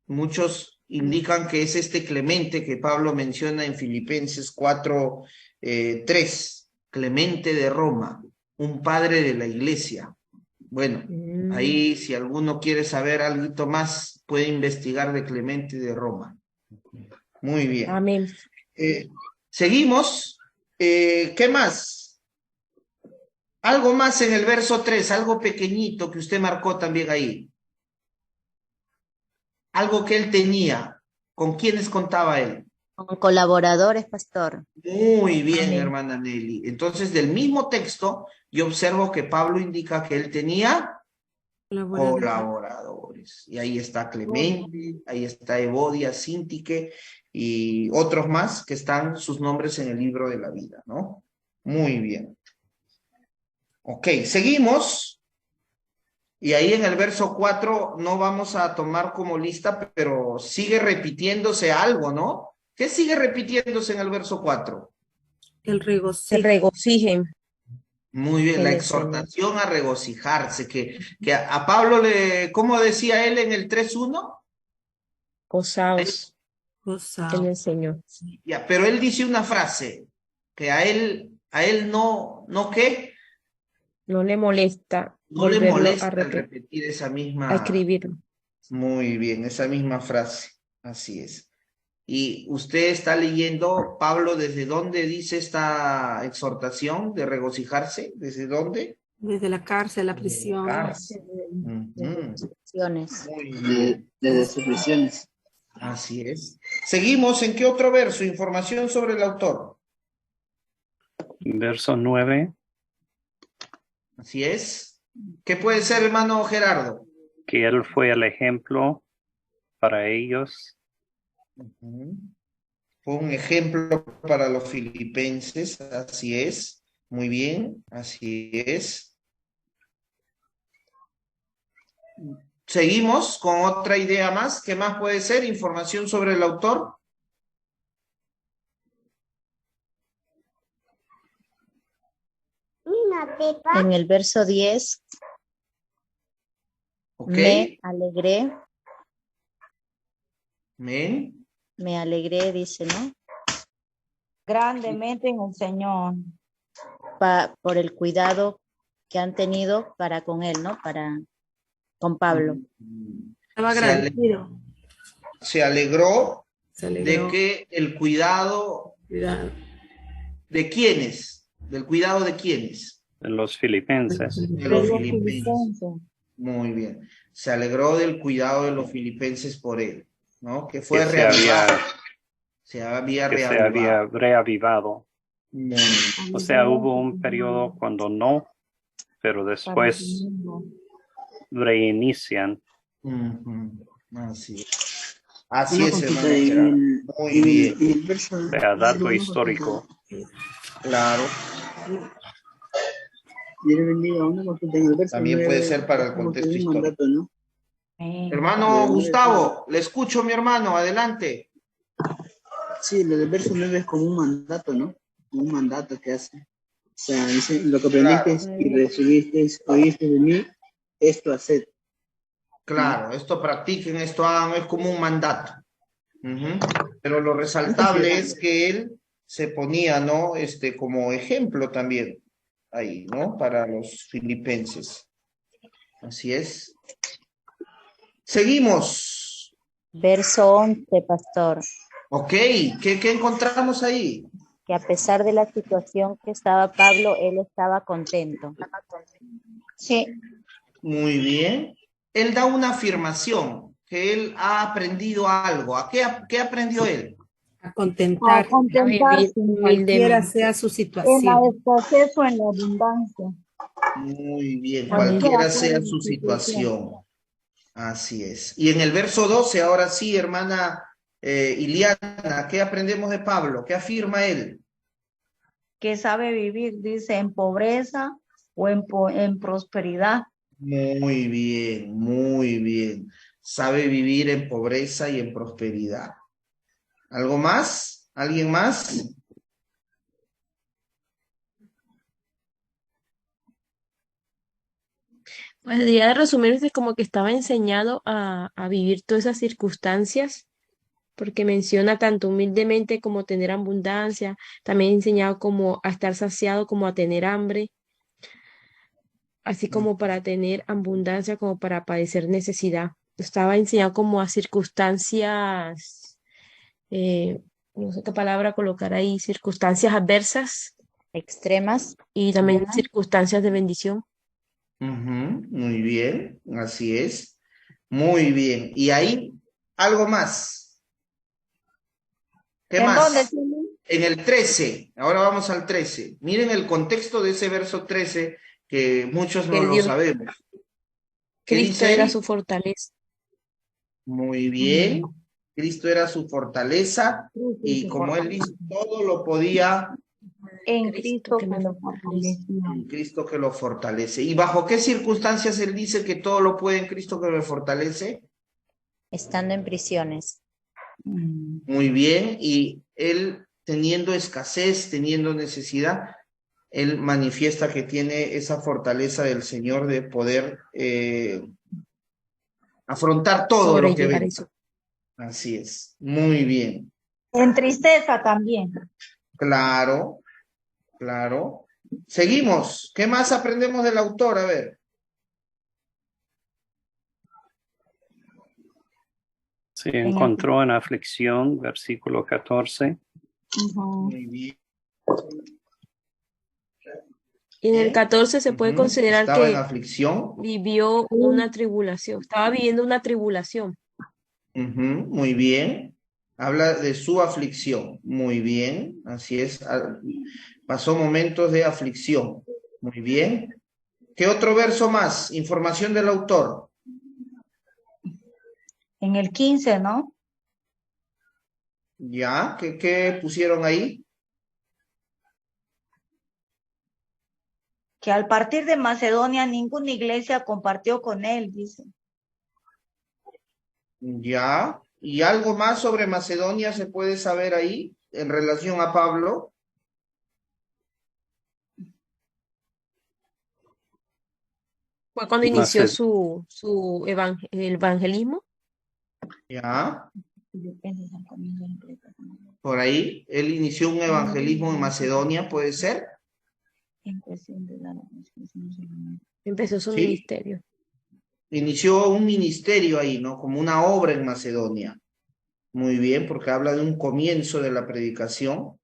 Muchos indican que es este Clemente que Pablo menciona en Filipenses 4:3, Clemente de Roma, un padre de la iglesia. Bueno, ahí si alguno quiere saber algo más, puede investigar de Clemente de Roma. Muy bien. Amén. Seguimos. ¿Qué más? Algo más en el verso 3, algo pequeñito que usted marcó también ahí. Algo que él tenía. ¿Con quiénes contaba él? Con colaboradores, pastor. Muy bien, Amén. hermana Nelly. Entonces, del mismo texto, yo observo que Pablo indica que él tenía colaboradores. Y ahí está Clemente, ahí está Evodia, Sintique y otros más que están sus nombres en el libro de la vida, ¿no? Muy bien. Ok, seguimos. Y ahí en el verso 4 no vamos a tomar como lista, pero sigue repitiéndose algo, ¿no? ¿Qué sigue repitiéndose en el verso 4? El Se regocijo. regocijen. Muy bien, En la el exhortación a regocijarse, que a Pablo ¿cómo decía él en el 3:1? Gozaos en Gozaos. el Señor. Ya, pero él dice una frase, que a él no ¿qué? No le molesta No le volverlo molesta a el repetir esa misma. escribirlo. Muy bien, esa misma frase, así es. Y usted está leyendo, Pablo, ¿desde dónde dice esta exhortación de regocijarse? ¿Desde dónde? Desde la cárcel, la prisión. Cárcel. Ujú. Acciones. Muy bien. Desde sus prisiones. Así es. Seguimos, ¿en qué otro verso? Información sobre el autor. Verso 9, Así es. ¿Qué puede ser, hermano Gerardo? que él fue el ejemplo para ellos. Ujú. Fue un ejemplo para los filipenses, así es. Muy bien, así es. Seguimos con otra idea más. ¿Qué más puede ser? Información sobre el autor. En el verso 10, Ok. me alegré, Amén. me alegré, dice, ¿no? Grandemente en el Señor. Por el cuidado que han tenido para con él, ¿no? Con Pablo. Estaba agradecido. Se alegró Se alegró. de que el cuidado Cuidado. de quiénes, del cuidado de quiénes, De los filipenses. de los filipenses. Muy bien. Se alegró del cuidado de los filipenses por él, ¿no? Que fue Que se había, reavivado. Muy bien. O sea, hubo un periodo cuando no, pero después reinician. Así es. Así Una es, consulta hermano Gerardo. Muy bien. en el verso, O sea, dato histórico. Claro. Dios le bendiga, una consulta en el verso También 9, puede ser para el como que contexto un histórico. mandato, ¿no? Hermano Gustavo, le escucho, mi hermano, adelante. Sí, lo del verso 9 es como un mandato, ¿no? Un mandato que hace. O sea, dice, lo que aprendiste y recibisteis, oíste de mí, esto haced. Claro, esto practiquen, esto hagan, es como un mandato. Pero lo resaltable es que él se ponía, ¿no? Como ejemplo también ahí, ¿no? Para los filipenses. Así es. Seguimos. Verso 11, pastor. Ok, ¿qué encontramos ahí? Que a pesar de la situación que estaba Pablo, él estaba contento. Sí. Muy bien. Él da una afirmación, que él ha aprendido algo. ¿A qué aprendió él? A contentar. A contentarse Cualquiera sea su en la situación. escasez o en la abundancia. Muy bien, Cualquiera cualquiera sea sea la su situación. situación. Así es. Y en el verso 12, ahora sí, hermana Iliana, ¿qué aprendemos de Pablo? ¿Qué afirma él? Que sabe vivir, dice, en pobreza o en prosperidad. Muy bien, muy bien. Sabe vivir en pobreza y en prosperidad. ¿Algo más? ¿Alguien más? Pues diría resumirse como que estaba enseñado a vivir todas esas circunstancias, porque menciona tanto humildemente como tener abundancia, también enseñado como a estar saciado, como a tener hambre, así como para tener abundancia, como para padecer necesidad. Estaba enseñado como a circunstancias, no sé qué palabra colocar ahí, circunstancias adversas Extremas. y también circunstancias de bendición. Muy bien, así es. Muy bien. Y ahí, algo más. ¿Qué ¿En más? dónde, Chile? En el 13, ahora vamos al 13. Miren el contexto de ese verso 13, que muchos no Que lo Dios, sabemos. ¿Qué Cristo dice era ahí? su fortaleza. Muy bien. Cristo era su fortaleza y como él dice, todo lo podía En Cristo Cristo que que me lo fortalece. fortalecía. en Cristo que lo fortalece. ¿Y bajo qué circunstancias él dice que todo lo puede en Cristo que me fortalece? Estando en prisiones. Muy bien. Y él teniendo escasez, teniendo necesidad, él manifiesta que tiene esa fortaleza del Señor de poder afrontar todo lo que Sobrellevar ve. eso. Así es. Muy bien. En tristeza también. Claro, claro. Seguimos. ¿Qué más aprendemos del autor? A ver. Se encontró en aflicción, versículo 14. Muy bien. Y en el 14 se puede considerar Estaba en que aflicción. vivió una tribulación, estaba viviendo una tribulación. Muy bien. Habla de su aflicción. Muy bien. Así es. Pasó momentos de aflicción. Muy bien. ¿Qué otro verso más? Información del autor. En el 15, ¿no? ¿Ya? ¿Qué pusieron ahí? Que al partir de Macedonia ninguna iglesia compartió con él, dice. Ya. ¿Y algo más sobre Macedonia se puede saber ahí en relación a Pablo? Fue cuando inició Maced- el evangelismo. Ya. Por ahí, él inició un evangelismo en Macedonia, ¿puede ser? Empezó su Sí. ministerio. Inició un ministerio ahí, ¿no? Como una obra en Macedonia. Muy bien, porque habla de un comienzo de la predicación.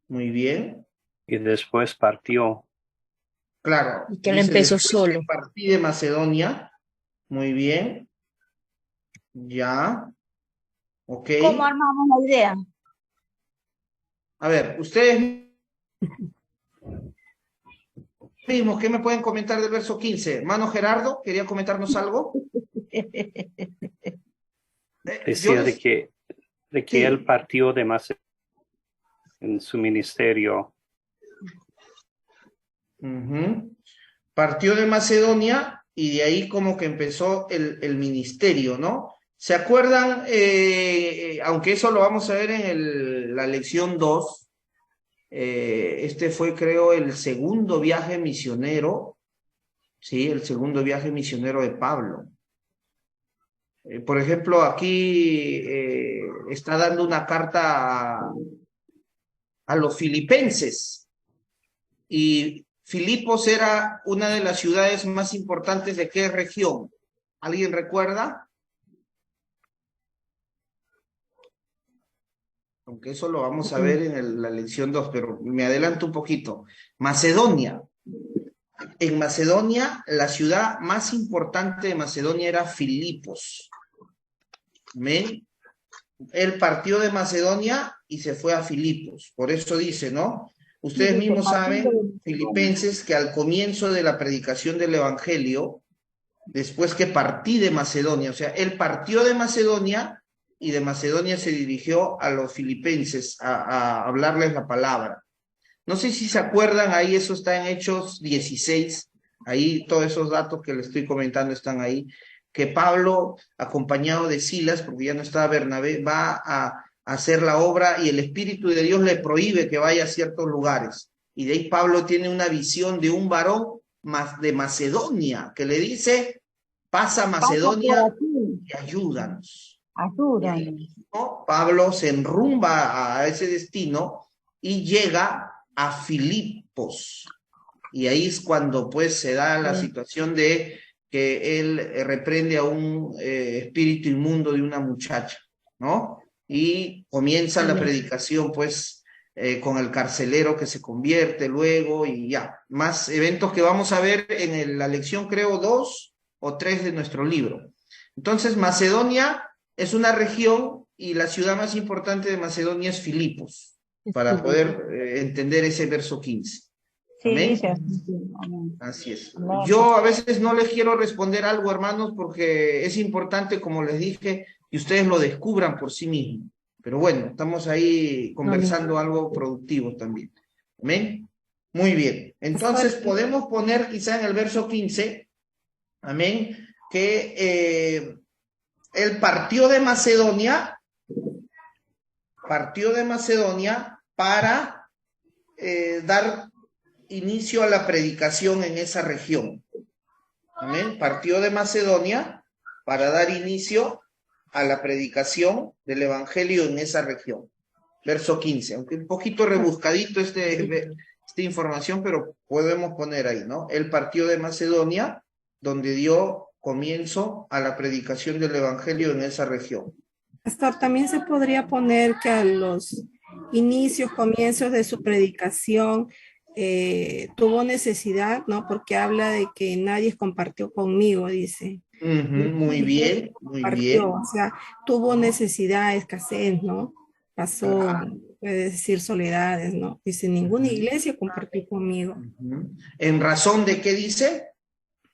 Muy bien. Y después partió. Claro. Y que él dice, empezó después solo. que partí de Macedonia. Muy bien. Ya. Ok. ¿Cómo armamos la idea? A ver, ustedes mismos, ¿qué me pueden comentar del verso 15? Hermano Gerardo, ¿quería comentarnos algo? Decía de que Sí. él partió de Macedonia en su ministerio. Ujú. Partió de Macedonia y de ahí como que empezó el ministerio, ¿no? ¿Se acuerdan? Aunque eso lo vamos a ver en la lección 2, este fue, creo, el segundo viaje misionero, ¿sí? El segundo viaje misionero de Pablo. Por ejemplo, aquí está dando una carta a los filipenses y Filipos era una de las ciudades más importantes de qué región. ¿Alguien recuerda? Aunque eso lo vamos a ver en la lección 2, pero me adelanto un poquito. Macedonia. En Macedonia, la ciudad más importante de Macedonia era Filipos. ¿Amén? Él partió de Macedonia y se fue a Filipos. Por eso dice, ¿no? Ustedes mismos saben, filipenses, que al comienzo de la predicación del Evangelio, después que partí de Macedonia, o sea, él partió de Macedonia y de Macedonia se dirigió a los filipenses a hablarles la palabra. No sé si se acuerdan, ahí eso está en Hechos 16, ahí todos esos datos que les estoy comentando están ahí, que Pablo, acompañado de Silas, porque ya no estaba Bernabé, va a hacer la obra y el Espíritu de Dios le prohíbe que vaya a ciertos lugares. Y de ahí Pablo tiene una visión de un varón de Macedonia que le dice, pasa a Macedonia y ayúdanos. Ayúdanos. ¿No? Pablo se enrumba a ese destino y llega a Filipos. Y ahí es cuando pues se da la situación de que él reprende a un espíritu inmundo de una muchacha, ¿no? Y comienza la predicación pues con el carcelero que se convierte luego y ya. Más eventos que vamos a ver en la lección creo 2 o 3 de nuestro libro. Entonces Macedonia es una región y la ciudad más importante de Macedonia es Filipos, para poder entender ese verso 15. Amén. Sí, Así es. Yo a veces no les quiero responder algo, hermanos, porque es importante, como les dije, que ustedes lo descubran por sí mismos. Pero bueno, estamos ahí conversando algo productivo también. Amén. Muy bien. Entonces podemos poner quizá en el verso 15, amén, que él partió de Macedonia para dar inicio a la predicación en esa región. Amén. Partió de Macedonia para dar inicio a la predicación del Evangelio en esa región. Verso 15, aunque un poquito rebuscadito esta información, pero podemos poner ahí, ¿no? Él partió de Macedonia, donde dio comienzo a la predicación del Evangelio en esa región. Pastor, también se podría poner que a los comienzos de su predicación, tuvo necesidad, ¿no? Porque habla de que nadie compartió conmigo, dice. Muy bien, muy bien. O sea, tuvo necesidad, escasez, ¿no? Pasó, puede decir, soledades, ¿no? Dice, ninguna iglesia compartió conmigo. ¿En razón de qué dice?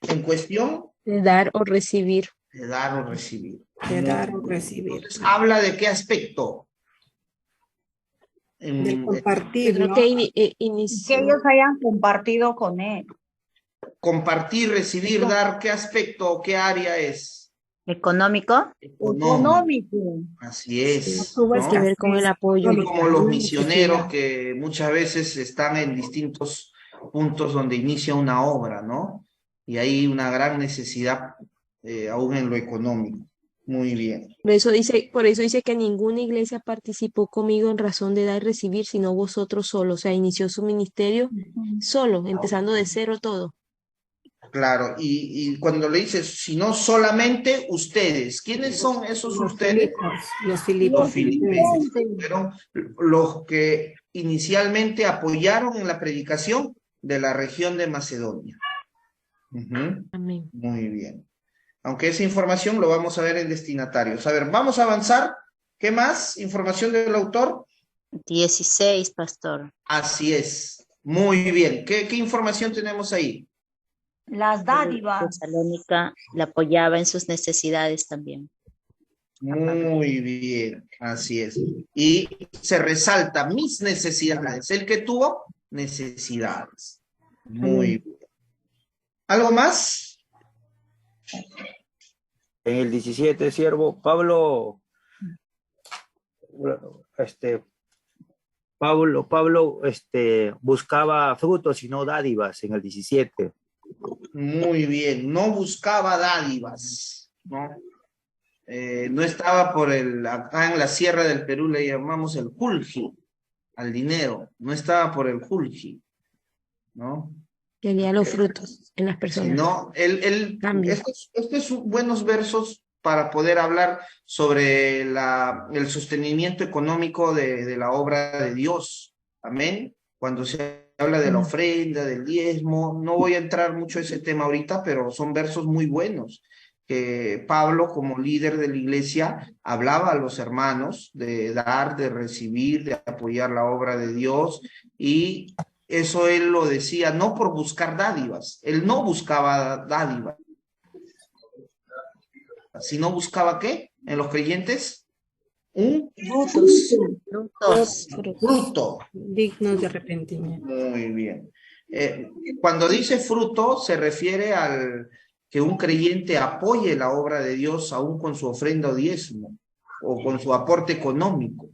En cuestión de dar o recibir. De dar o recibir. De dar o recibir. Entonces, ¿habla de qué aspecto? De compartir, creo ¿no? que que ellos hayan compartido con él. Compartir, recibir, dar, ¿qué aspecto o qué área es? ¿Económico? Económico. Así es. Tuvo ¿no? Que ver con el apoyo. Y como los misioneros que muchas veces están en distintos puntos donde inicia una obra, ¿no? Y hay una gran necesidad aún en lo económico. Muy bien. Por eso dice que ninguna iglesia participó conmigo en razón de dar y recibir, sino vosotros solos. O sea, inició su ministerio solo, empezando de cero todo. Claro, y cuando le dices, si no solamente ustedes, ¿quiénes son esos ustedes? Los filipos. Los filipenses fueron los que inicialmente apoyaron en la predicación de la región de Macedonia. Ujú. Amén. Muy bien. Aunque esa información lo vamos a ver en destinatarios. A ver, vamos a avanzar. ¿Qué más? ¿Información del autor? 16, pastor. Así es. Muy bien. ¿Qué información tenemos ahí? Las dádivas. Tesalónica la apoyaba en sus necesidades también. Muy bien, así es. Y se resalta mis necesidades. El que tuvo necesidades. Muy bien. ¿Algo más? En el 17, siervo, Pablo, buscaba frutos y no dádivas en el 17. Muy bien. No buscaba dádivas, ¿no? No estaba acá en la sierra del Perú le llamamos el julgi, al dinero. No estaba por el julgi, ¿no? Quería los frutos en las personas. No, Cambio. estos son buenos versos para poder hablar sobre el sostenimiento económico de la obra de Dios. Amén. Cuando se habla de la ofrenda, del diezmo, no voy a entrar mucho a ese tema ahorita, pero son versos muy buenos que Pablo, como líder de la iglesia, hablaba a los hermanos de dar, de recibir, de apoyar la obra de Dios, y eso él lo decía no por buscar dádivas, él no buscaba dádivas, sino buscaba ¿qué? En los creyentes, un fruto. Dignos de arrepentimiento. Muy bien. Cuando dice fruto, se refiere al que un creyente apoye la obra de Dios aún con su ofrenda o diezmo, o con su aporte económico.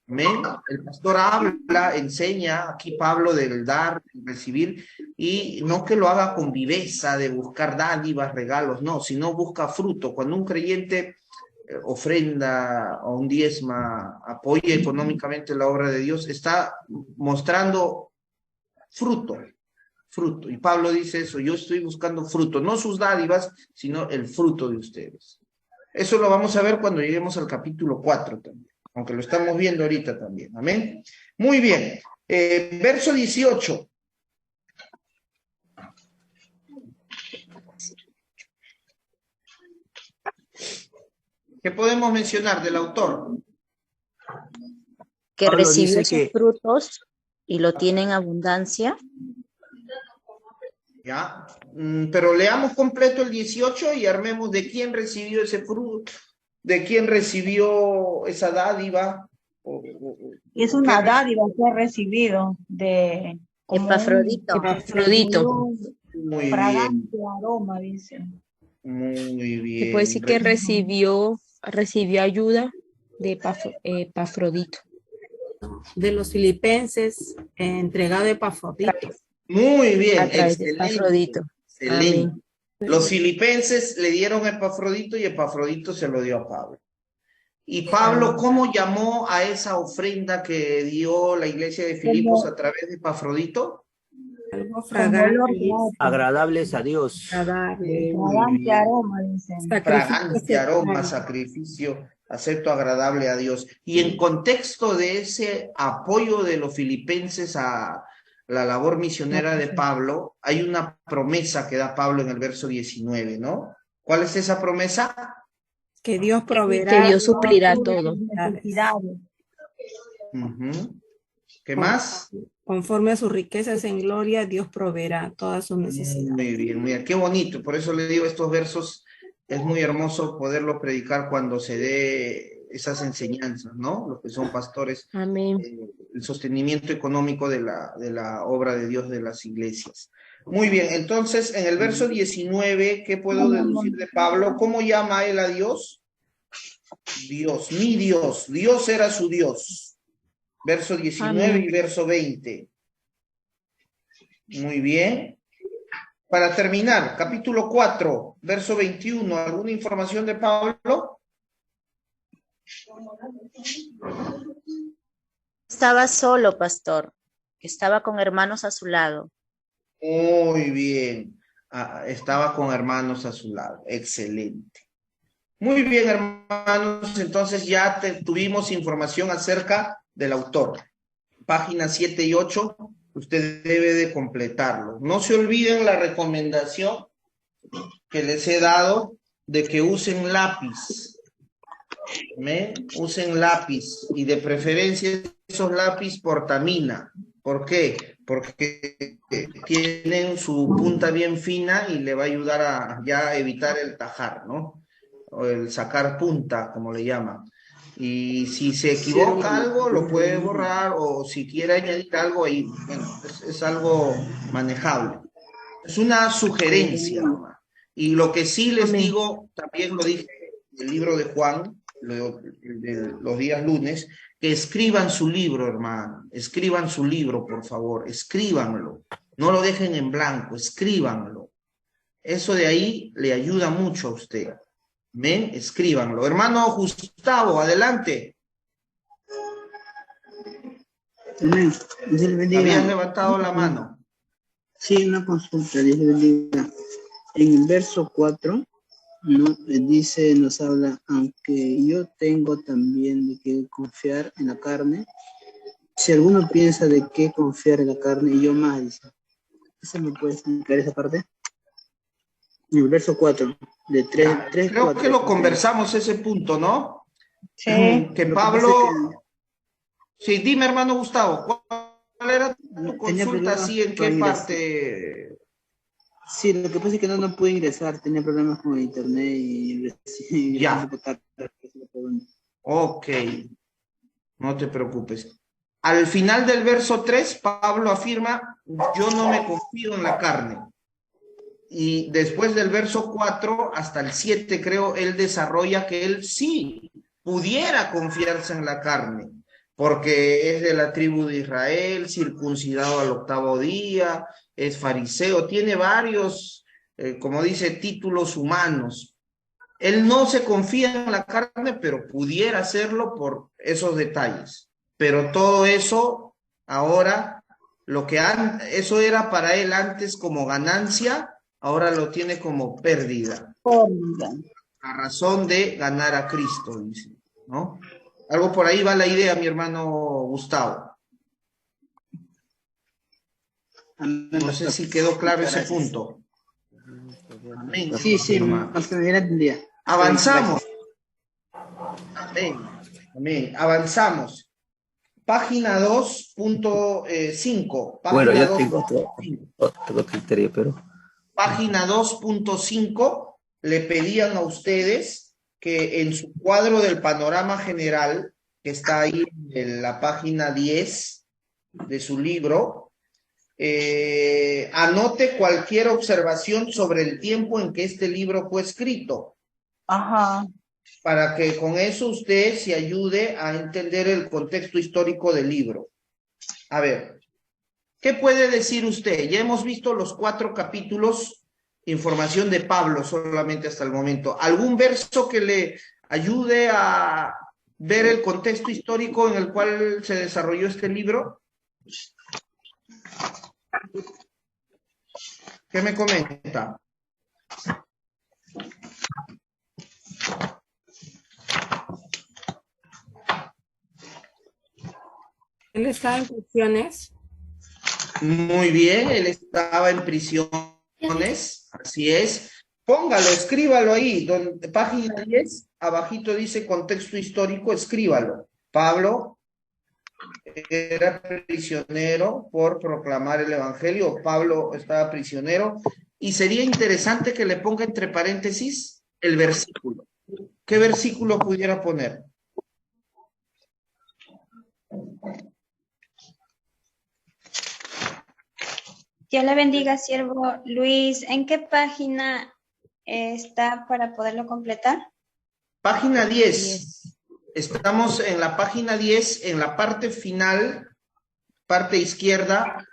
Amén. El pastor habla, enseña aquí Pablo del dar, del recibir, y no que lo haga con viveza de buscar dádivas, regalos, no, sino busca fruto. Cuando un creyente ofrenda o un diezma, apoya económicamente la obra de Dios, está mostrando fruto. Y Pablo dice eso, yo estoy buscando fruto, no sus dádivas, sino el fruto de ustedes. Eso lo vamos a ver cuando lleguemos al capítulo 4 también, aunque lo estamos viendo ahorita también. Amén. Muy bien. Verso 18. ¿Qué podemos mencionar del autor? Que Pablo recibió dice sus que- frutos y lo tiene en abundancia. Ya, pero leamos completo el 18 y armemos de quién recibió ese fruto, de quién recibió esa dádiva. Es una dádiva que ha recibido de como Epafrodito. un Muy fragante aroma, dice. Muy Se bien. puede decir que recibió ayuda de Epafrodito. De los filipenses, entregado a Epafrodito. Muy bien, A través de excelente. Epafrodito. Excelente. Amén. Los filipenses le dieron a Epafrodito y Epafrodito se lo dio a Pablo. Y Pablo, ¿cómo llamó a esa ofrenda que dio la iglesia de Filipos a través de Epafrodito? Algo Como fragante. olor grato, agradables a Dios. Agradable. fragante aroma, dice. Fragante aroma, sacrificio, acepto agradable a Dios. Y en contexto de ese apoyo de los filipenses a la labor misionera de Pablo, hay una promesa que da Pablo en el verso 19, ¿no? ¿Cuál es esa promesa? Que Dios proveerá. Que Dios suplirá todo. Necesidades. Ujú. ¿Qué más? Conforme a sus riquezas en gloria, Dios proveerá todas sus necesidades. Muy bien, mira, qué bonito. Por eso le digo, estos versos es muy hermoso poderlos predicar cuando se dé esas enseñanzas, ¿no? Los que son pastores, Amén. el sostenimiento económico de la obra de Dios de las iglesias. Muy bien, entonces en el verso 19, ¿qué puedo deducir de Pablo? ¿Cómo llama él a Dios? Dios, mi Dios. Dios era su Dios. Verso 19 Amén. y verso 20. Muy bien. Para terminar, capítulo 4, verso 21, ¿alguna información de Pablo? Estaba solo, pastor. Estaba con hermanos a su lado. Muy bien. Estaba con hermanos a su lado. Excelente. Muy bien, hermanos. Entonces ya tuvimos información acerca del autor. Páginas 7 y 8, usted debe de completarlo. No se olviden la recomendación que les he dado de que usen lápiz. Usen lápiz y de preferencia esos lápiz portamina. ¿Por qué? Porque tienen su punta bien fina y le va a ayudar a ya evitar el tajar, ¿no? O el sacar punta, como le llaman. Y si se equivoca algo, lo puede borrar, o si quiere añadir algo ahí, bueno, es algo manejable. Es una sugerencia nomás. Y lo que sí les digo, también lo dije en el libro de Juan, de los días lunes, que escriban su libro, hermano. Escriban su libro, por favor. Escríbanlo. No lo dejen en blanco, escríbanlo. Eso de ahí le ayuda mucho a usted. ¿Ven? Escríbanlo. Hermano Gustavo, adelante. Amén. Dios le bendiga. Habías levantado la mano. Sí, una consulta, Dios le bendiga. En el verso 4, ¿no? Dice, nos habla, aunque yo tengo también de qué confiar en la carne, si alguno piensa de qué confiar en la carne, y yo más, dice. ¿Eso me puede explicar esa parte? En el verso 4, de 3, Creo 4. que lo conversamos ese punto, ¿no? Sí. Que Pablo... Sí, dime, hermano Gustavo, ¿cuál era tu consulta? Sí, ¿en qué parte? Sí, lo que pasa es que no pude ingresar, tenía problemas con el internet y ya. Ok, no te preocupes. Al final del verso 3, Pablo afirma, yo no me confío en la carne. Y después del verso 4 hasta el 7, creo, él desarrolla que él sí pudiera confiarse en la carne, porque es de la tribu de Israel, circuncidado al 8º día, es fariseo, tiene varios, como dice, títulos humanos. Él no se confía en la carne, pero pudiera hacerlo por esos detalles. Pero todo eso, ahora, eso era para él antes como ganancia, ahora lo tiene como pérdida. A razón de ganar a Cristo, dice, ¿no? Algo por ahí va la idea, mi hermano Gustavo. No sé si quedó claro ese punto. Amén. Sí, hasta me entendía. Avanzamos. Amén. Amén. Avanzamos. Página 2.5. Bueno, yo tengo otro criterio, pero... Página 2.5, le pedían a ustedes que en su cuadro del panorama general, que está ahí en la página 10 de su libro, anote cualquier observación sobre el tiempo en que este libro fue escrito. Ajá. Para que con eso usted se ayude a entender el contexto histórico del libro. A ver, ¿qué puede decir usted? Ya hemos visto los 4 capítulos, información de Pablo solamente hasta el momento. ¿Algún verso que le ayude a ver el contexto histórico en el cual se desarrolló este libro? ¿Qué me comenta? Él estaba en prisiones. Muy bien, él estaba en prisiones, así es. Póngalo, escríbalo ahí, donde, página 10, abajito dice contexto histórico, escríbalo. Pablo era prisionero por proclamar el evangelio, Pablo estaba prisionero, y sería interesante que le ponga entre paréntesis el versículo. ¿Qué versículo pudiera poner? Dios le bendiga, siervo Luis. ¿En qué página está para poderlo completar? Página 10. Estamos en la página 10, en la parte final, parte izquierda,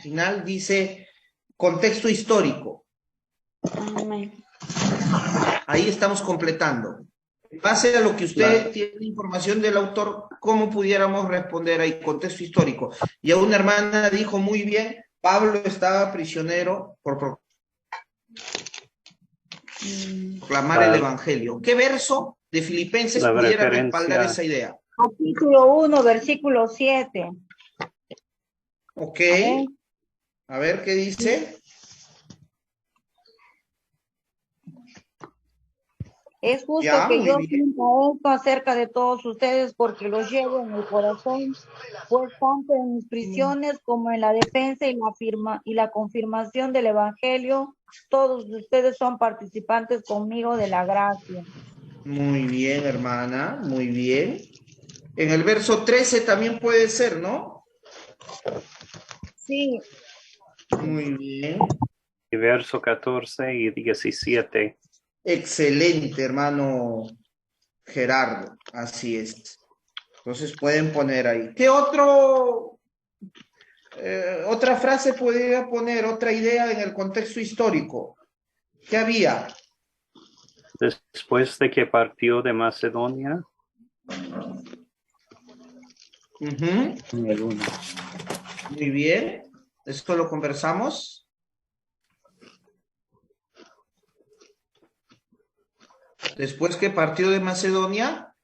final dice contexto histórico. Amén. Ahí estamos completando. En base a lo que usted tiene información del autor, ¿cómo pudiéramos responder ahí? Contexto histórico. Y a una hermana dijo muy bien, Pablo estaba prisionero por proclamar el evangelio. ¿Qué verso de Filipenses La pudiera referencia. respaldar esa idea? Capítulo 1, versículo 7. Ok. A ver qué dice. Es justo Ya, que muy yo bien. sienta esto acerca de todos ustedes porque los llevo en el corazón, pues tanto en mis prisiones como en la defensa y la confirmación del evangelio, todos ustedes son participantes conmigo de la gracia. Muy bien, hermana, muy bien. En el verso 13 también puede ser, ¿no? Sí. Muy bien. Y verso 14 y 17. Excelente, hermano Gerardo. Así es. Entonces pueden poner ahí. ¿Qué otra frase podría poner, otra idea en el contexto histórico? ¿Qué había? Después de que partió de Macedonia. Ujú. En el 1. Muy bien. Esto lo conversamos. Después que partió de Macedonia,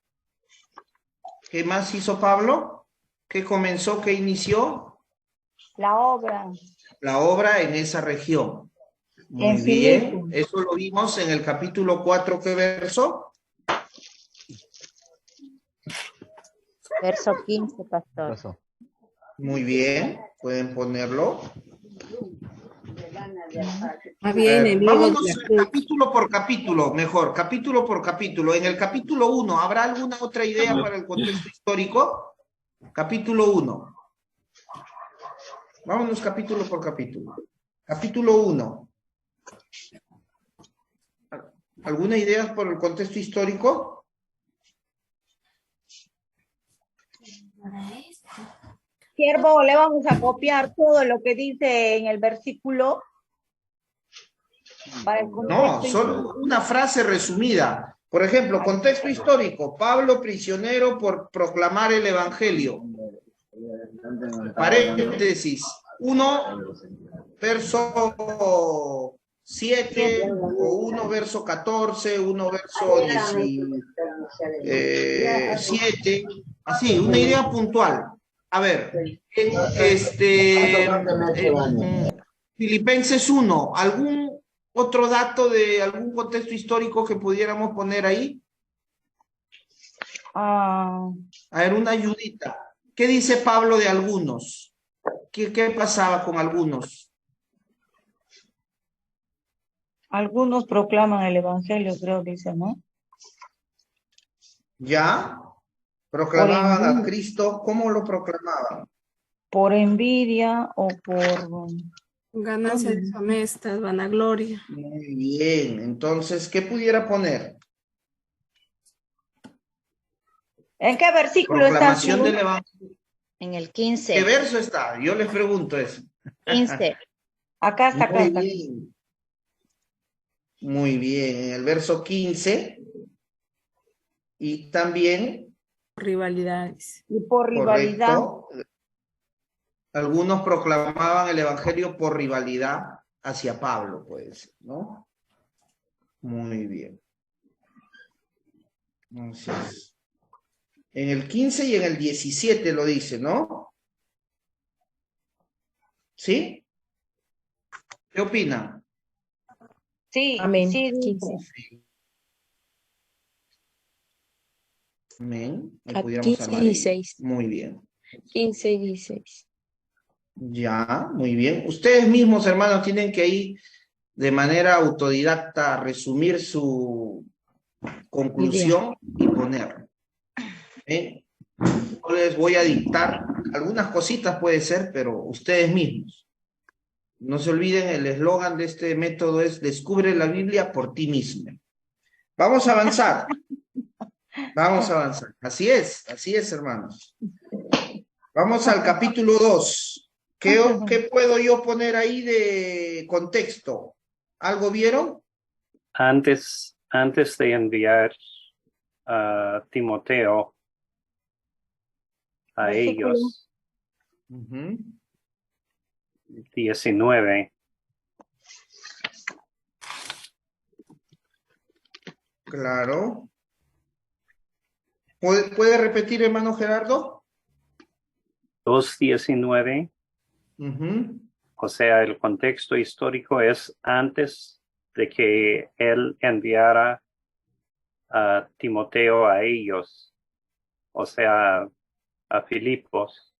¿qué más hizo Pablo? ¿Qué comenzó? ¿Qué inició? La obra. La obra en esa región. Muy En bien. Filipo. Eso lo vimos en el capítulo 4, ¿qué verso? Verso 15, pastor. Muy bien. Pueden ponerlo. Había enemigos Vámonos de la cruz. capítulo por capítulo, mejor, capítulo por capítulo. En el capítulo 1, ¿habrá alguna otra idea para el contexto histórico? Capítulo 1. Vámonos capítulo por capítulo. Capítulo 1. ¿Alguna idea por el contexto histórico? Siervo, le vamos a copiar todo lo que dice en el versículo. Para el No, contexto solo una frase resumida. Por ejemplo, contexto histórico. Pablo prisionero por proclamar el evangelio. Paréntesis. 1, verso 7, o 1, verso 14, 1, verso 17. Así, una idea puntual. A ver, Filipenses 1, ¿algún otro dato de algún contexto histórico que pudiéramos poner ahí? A ver, una ayudita. ¿Qué dice Pablo de algunos? ¿Qué pasaba con algunos? Algunos proclaman el evangelio, creo, dice, ¿no? ¿Ya? ¿Proclamaban a Cristo? ¿Cómo lo proclamaban? Por envidia o por Ganancias deshonestas, vanagloria. Muy bien. Entonces, ¿qué pudiera poner? ¿En qué versículo está? Proclamación del evangelio. En el 15. ¿Qué verso está? Yo les pregunto eso. 15. Acá está, acá Muy está. bien. Muy bien. En el verso 15. Y también. Rivalidades. Y por rivalidad. Correcto. Algunos proclamaban el evangelio por rivalidad hacia Pablo, pues, ¿no? Muy bien. Entonces, en el 15 y en el 17 lo dice, ¿no? ¿Sí? ¿Qué opinan? Sí, Amén. sí, 15. Amén. Ahí pudiéramos 15 armar y ahí. 16. Muy bien. 15 y 16. Ya, muy bien. Ustedes mismos, hermanos, tienen que ir de manera autodidacta resumir su conclusión y poner. Yo les voy a dictar algunas cositas, puede ser, pero ustedes mismos. No se olviden, el eslogan de este método es descubre la Biblia por ti mismo. Vamos a avanzar. Vamos a avanzar. Así es, hermanos. Vamos al capítulo 2. ¿Qué puedo yo poner ahí de contexto? ¿Algo vieron? Antes de enviar a Timoteo a ellos, 19. Claro. ¿Puede repetir, hermano Gerardo? 2:19. O sea, el contexto histórico es antes de que él enviara a Timoteo a ellos, o sea, a Filipos.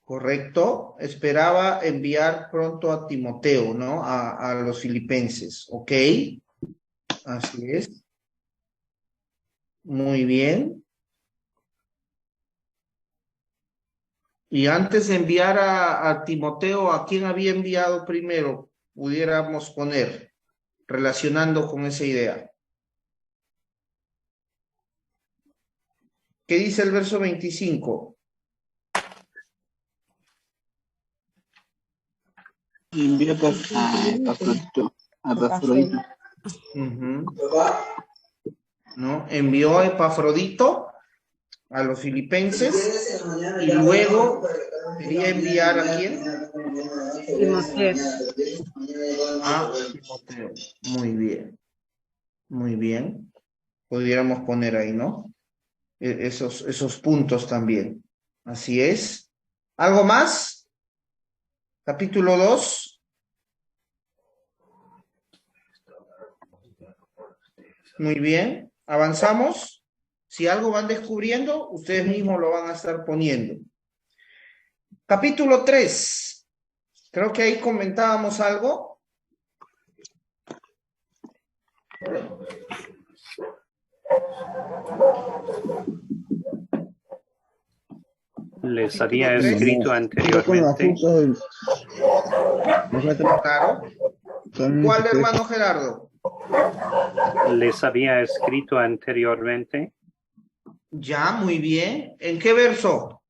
Correcto. Esperaba enviar pronto a Timoteo, ¿no? A los filipenses. Ok. Así es. Muy bien. Y antes de enviar a Timoteo, ¿a quién había enviado primero? Pudiéramos poner, relacionando con esa idea. ¿Qué dice el verso 25? Envió a Epafrodito. ¿No? Envió a Epafrodito a los filipenses y luego quería enviar ¿a quién? Timoteo. A Timoteo. Muy bien. Muy bien. Pudiéramos poner ahí, ¿no? Esos puntos también. Así es. ¿Algo más? Capítulo 2. Muy bien. Avanzamos. Si algo van descubriendo, ustedes mismos lo van a estar poniendo. Capítulo 3. Creo que ahí comentábamos algo. Les había escrito anteriormente. Claro. ¿Cuál, hermano Gerardo? Les había escrito anteriormente. Ya, muy bien. ¿En qué verso?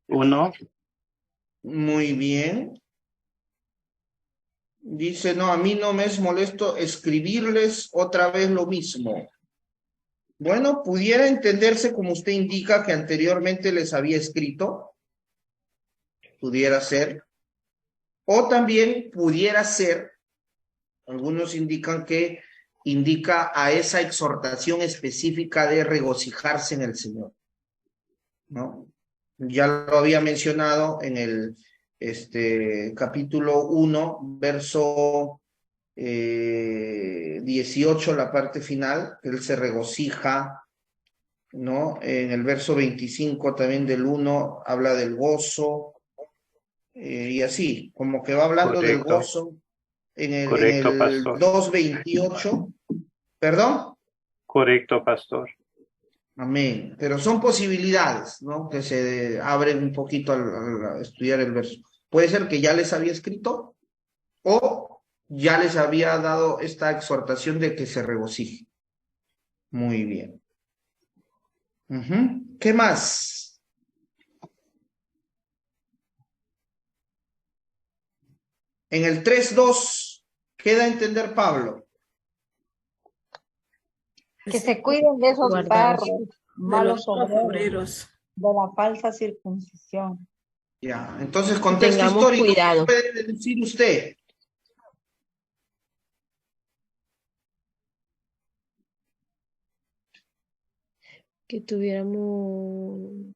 1. Muy bien. Dice, no, a mí no me es molesto escribirles otra vez lo mismo. Bueno, pudiera entenderse como usted indica que anteriormente les había escrito. Pudiera ser. O también pudiera ser, algunos indican que indica a esa exhortación específica de regocijarse en el Señor, ¿no? Ya lo había mencionado en el capítulo 1, verso 18, la parte final, que él se regocija, ¿no? En el verso 25 también del 1 habla del gozo, y así, como que va hablando del gozo. En el 2:28, ¿perdón? Correcto, pastor. Amén. Pero son posibilidades, ¿no? Que se abren un poquito al estudiar el verso. Puede ser que ya les había escrito o ya les había dado esta exhortación de que se regocije. Muy bien. ¿Qué más? En el 3:2, ¿qué da a entender Pablo? Que se cuiden de esos perros, malos obreros, de la falsa circuncisión. Ya, entonces contexto Tengamos histórico, cuidado. ¿qué puede decir usted? Que tuviéramos...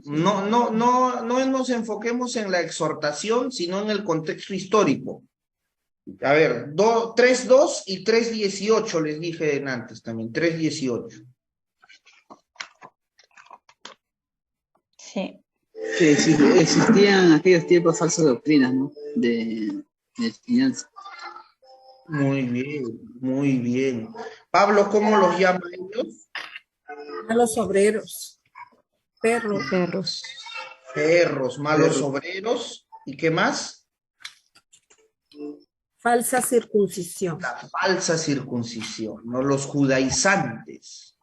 No nos enfoquemos en la exhortación, sino en el contexto histórico. A ver, 3:2 y 3:18 les dije antes también, 3:18. Sí. Que existían en aquellos tiempos falsas doctrinas, ¿no? De enseñanza. Muy bien, muy bien. Pablo, ¿cómo los llama ellos? A los obreros. Perros. Perros, malos Perros. obreros. ¿Y qué más? Falsa circuncisión. La falsa circuncisión, ¿no? Los judaizantes,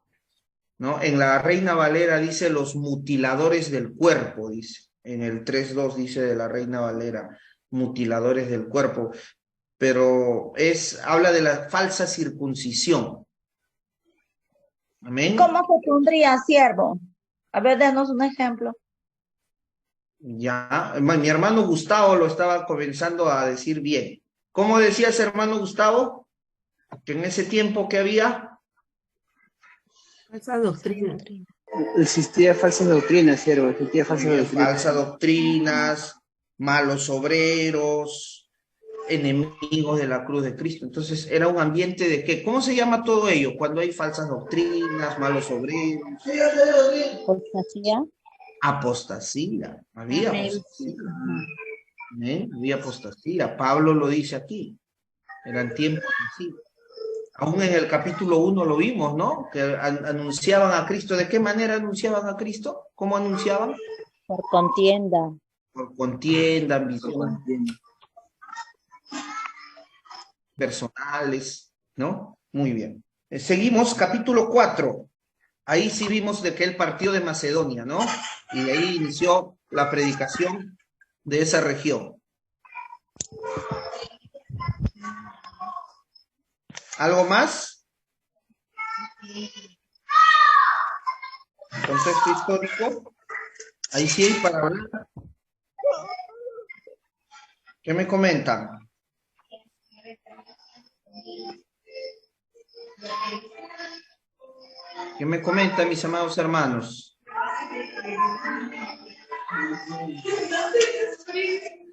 ¿no? En la Reina Valera dice los mutiladores del cuerpo, dice. En el 3.2 dice de la Reina Valera, mutiladores del cuerpo. Pero habla de la falsa circuncisión. Amén. ¿Cómo se pondría siervo? A ver, denos un ejemplo. Ya, mi hermano Gustavo lo estaba comenzando a decir bien. ¿Cómo decías, hermano Gustavo? Que en ese tiempo que había Falsa doctrina. Existía falsa doctrina, siervo. Existía falsa doctrina. falsas doctrinas, malos obreros, enemigos de la cruz de Cristo. Entonces era un ambiente de ¿qué? ¿Cómo se llama todo ello? Cuando hay falsas doctrinas, malos obreros. Apostasía. Apostasía. Había apostasía. Había apostasía. Pablo lo dice aquí. Eran tiempos así. Aún en el capítulo 1 lo vimos, ¿no? Que anunciaban a Cristo. ¿De qué manera anunciaban a Cristo? ¿Cómo anunciaban? Por contienda. Por contienda, ambición personales, ¿no? Muy bien. Seguimos, capítulo 4. Ahí sí vimos de que él partió de Macedonia, ¿no? Y de ahí inició la predicación de esa región. ¿Algo más? Contexto histórico. Ahí sí hay para hablar. ¿Qué me comentan? ¿Qué me comentan, mis amados hermanos?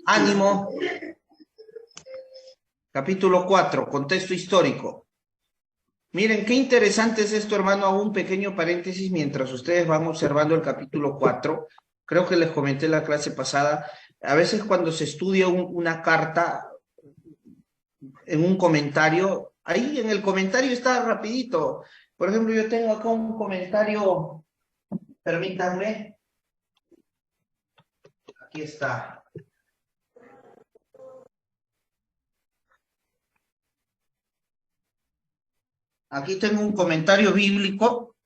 Ánimo. Capítulo 4, contexto histórico. Miren, qué interesante es esto, hermano. Hago un pequeño paréntesis mientras ustedes van observando el capítulo 4. Creo que les comenté en la clase pasada. A veces cuando se estudia una carta en un comentario, ahí en el comentario está rapidito. Por ejemplo, yo tengo acá un comentario, permítanme. Aquí está. Aquí tengo un comentario bíblico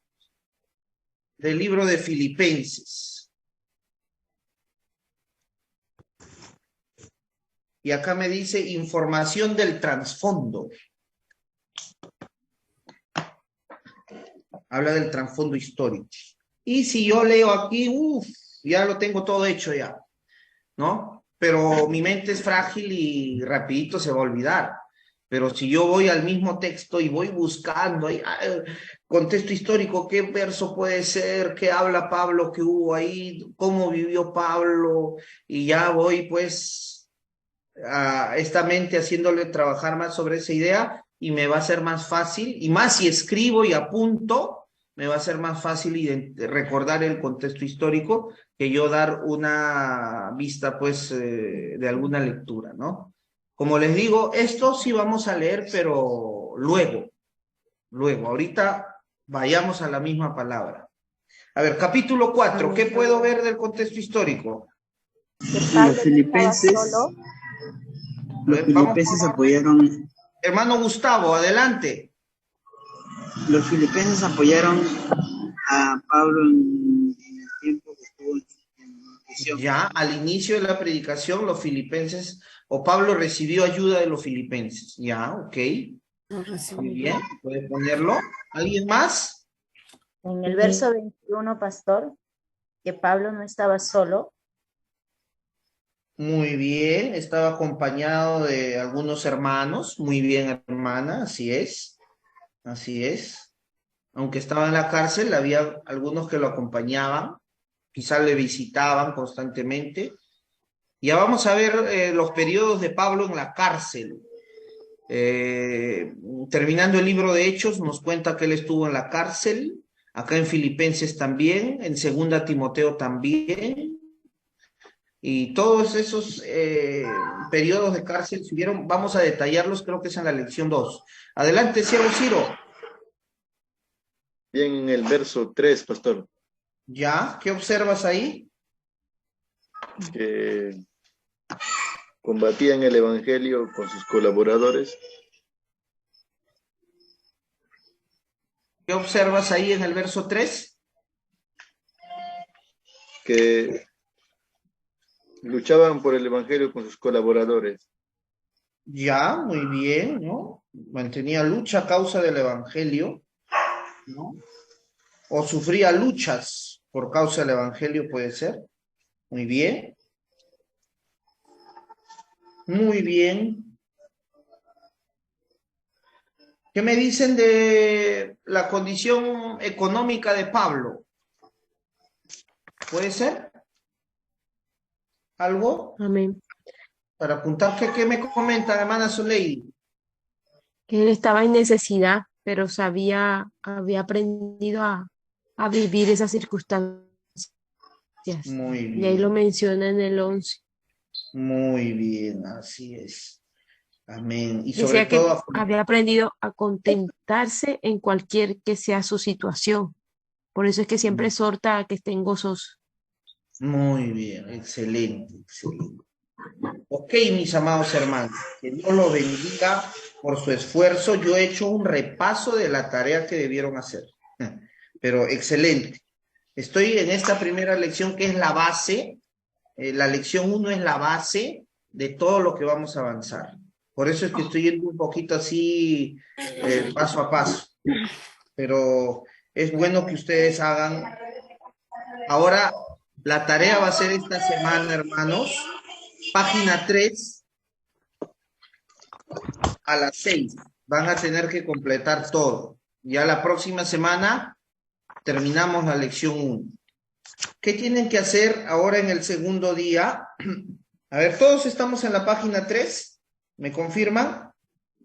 del libro de Filipenses. Y acá me dice información del trasfondo. Habla del trasfondo histórico. Y si yo leo aquí, ya lo tengo todo hecho ya, ¿no? Pero mi mente es frágil y rapidito se va a olvidar. Pero si yo voy al mismo texto y voy buscando ahí, contexto histórico, qué verso puede ser, qué habla Pablo, qué hubo ahí, cómo vivió Pablo, y ya voy pues a esta mente haciéndole trabajar más sobre esa idea y me va a ser más fácil, y más si escribo y apunto, me va a ser más fácil recordar el contexto histórico que yo dar una vista pues de alguna lectura, ¿no? Como les digo, esto sí vamos a leer, pero luego, ahorita vayamos a la misma palabra. A ver, capítulo 4, ¿qué puedo ver del contexto histórico? Los filipenses apoyaron. Hermano Gustavo, adelante. Los filipenses apoyaron a Pablo en el tiempo que estuvo en prisión. Ya, al inicio de la predicación, los filipenses, o Pablo recibió ayuda de los filipenses. Ya, ok. Muy bien, puede ponerlo. ¿Alguien más? En el verso 21, pastor, que Pablo no estaba solo. Muy bien, estaba acompañado de algunos hermanos. Muy bien, hermana, así es. Así es. Aunque estaba en la cárcel, había algunos que lo acompañaban, quizás le visitaban constantemente. Ya vamos a ver los periodos de Pablo en la cárcel. Terminando el libro de Hechos, nos cuenta que él estuvo en la cárcel, acá en Filipenses también, en 2 Timoteo también, y todos esos periodos de cárcel subieron, vamos a detallarlos, creo que es en la lección 2. Adelante, Cielo Ciro. Bien, en el verso 3, pastor. ¿Ya? ¿Qué observas ahí? que combatían el evangelio con sus colaboradores. ¿Qué observas ahí en el verso 3? Que luchaban por el evangelio con sus colaboradores. Ya, muy bien, ¿no? Mantenía lucha a causa del evangelio, ¿no? O sufría luchas por causa del evangelio, puede ser. Muy bien. Muy bien. ¿Qué me dicen de la condición económica de Pablo? ¿Puede ser? ¿Algo? Amén. Para apuntar, ¿qué me comenta, hermana Soleil? Que él estaba en necesidad, pero había aprendido a vivir esas circunstancias. Muy Y ahí lo bien. menciona en el 11. Muy bien, así es. Amén. Y sobre Decía que todo, había aprendido a contentarse en cualquier que sea su situación. Por eso es que siempre exhorta a que estén gozosos. muy bien, excelente, excelente. Ok, mis amados hermanos, que Dios los bendiga por su esfuerzo. Yo he hecho un repaso de la tarea que debieron hacer, pero excelente. Estoy en esta primera lección que es la base. La lección 1 es la base de todo lo que vamos a avanzar. Por eso es que estoy yendo un poquito así, paso a paso. Pero es bueno que ustedes hagan. Ahora, la tarea va a ser esta semana, hermanos. Página 3 a las 6. Van a tener que completar todo. Ya la próxima semana terminamos la lección 1. ¿Qué tienen que hacer ahora en el segundo día? A ver, todos estamos en la página 3. ¿Me confirman?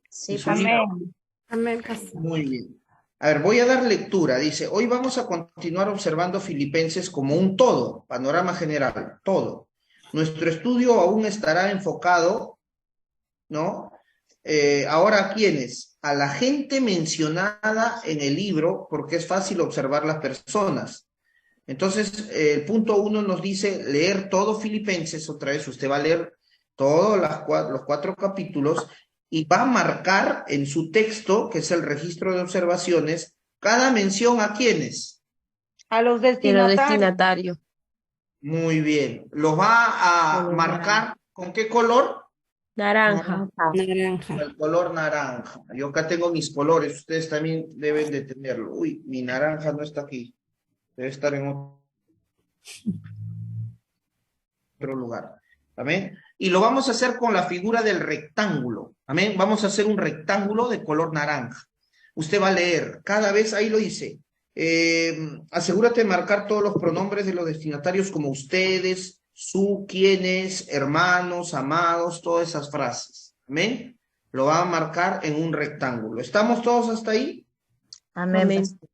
Sí, Amén. Amén, pastor. Muy bien. A ver, voy a dar lectura. Dice, hoy vamos a continuar observando Filipenses como un todo, panorama general, todo. Nuestro estudio aún estará enfocado, ¿no? Ahora, ¿a quiénes? A la gente mencionada en el libro, porque es fácil observar las personas. Entonces, el punto 1 nos dice leer todo Filipenses, otra vez usted va a leer todos los 4 capítulos y va a marcar en su texto, que es el registro de observaciones, cada mención a quiénes. A los De los destinatarios. destinatarios. Muy bien. ¿Los va a Color marcar con qué color? Naranja. Naranja. El color naranja. Yo acá tengo mis colores, ustedes también deben de tenerlo. Uy, mi naranja no está aquí. Debe estar en otro lugar. ¿Amén? Y lo vamos a hacer con la figura del rectángulo. ¿Amén? Vamos a hacer un rectángulo de color naranja. Usted va a leer, cada vez ahí lo dice. Asegúrate de marcar todos los pronombres de los destinatarios como ustedes, su, quienes, hermanos, amados, todas esas frases. ¿Amén? Lo va a marcar en un rectángulo. ¿Estamos todos hasta ahí? Amén. Amén. pastor.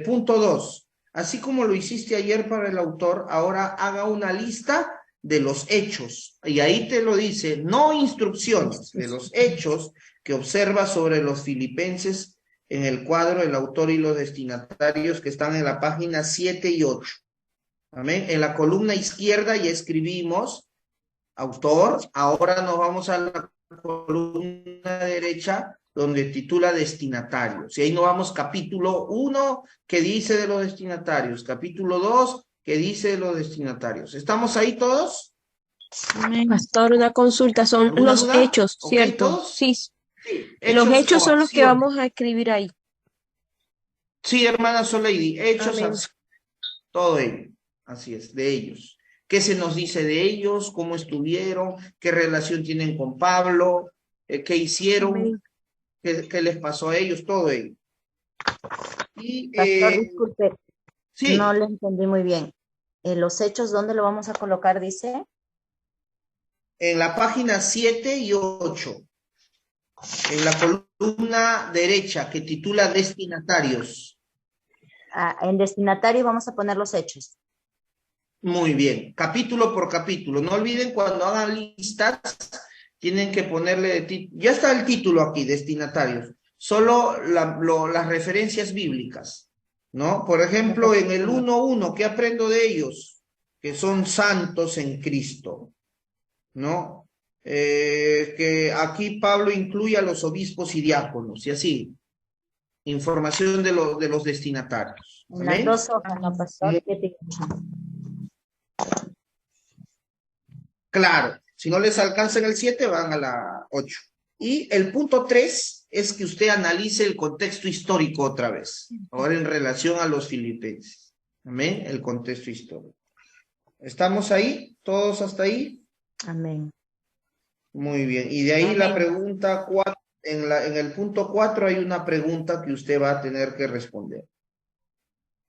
Punto 2. Así como lo hiciste ayer para el autor, ahora haga una lista de los hechos. Y ahí te lo dice, no instrucciones, de los hechos que observa sobre los filipenses en el cuadro el autor y los destinatarios que están en la página 7 y 8. Amén. En la columna izquierda ya escribimos autor, ahora nos vamos a la columna derecha donde titula destinatarios. Y ahí nos vamos capítulo 1 que dice de los destinatarios, capítulo 2 que dice de los destinatarios. ¿Estamos ahí todos? Pastor, una consulta. Son ¿Alguna los duda? hechos, ¿Ok, ¿cierto? todos? Sí. Sí. Los hechos o son los que acciones. vamos a escribir ahí. Sí, hermana Soleidi, hechos, Amén. todo ello. Así es, de ellos. ¿Qué se nos dice de ellos? ¿Cómo estuvieron? ¿Qué relación tienen con Pablo? ¿Qué hicieron? Amén. ¿Qué les pasó a ellos? Todo ello. Y, Pastor, disculpe, sí, no le entendí muy bien. Los hechos, ¿dónde lo vamos a colocar? Dice. en la página 7 y 8, en la columna derecha que titula destinatarios. En destinatario vamos a poner los hechos. Muy bien, capítulo por capítulo. No olviden cuando hagan listas, tienen que ponerle ya está el título aquí, destinatarios. Solo las referencias bíblicas, ¿no? Por ejemplo, en el 1.1, ¿qué aprendo de ellos? que son santos en Cristo, ¿no? Que aquí Pablo incluye a los obispos y diáconos, y así, información de los destinatarios. En las ¿Amén? dos hojas, no pasó. Claro, si no les alcanza en el 7, van a la 8. Y el punto 3 es que usted analice el contexto histórico otra vez, ahora en relación a los filipenses. Amén, el contexto histórico. ¿Estamos ahí? ¿Todos hasta ahí? Amén. Muy bien. Y de ahí Amén. la pregunta 4, en el punto 4 hay una pregunta que usted va a tener que responder.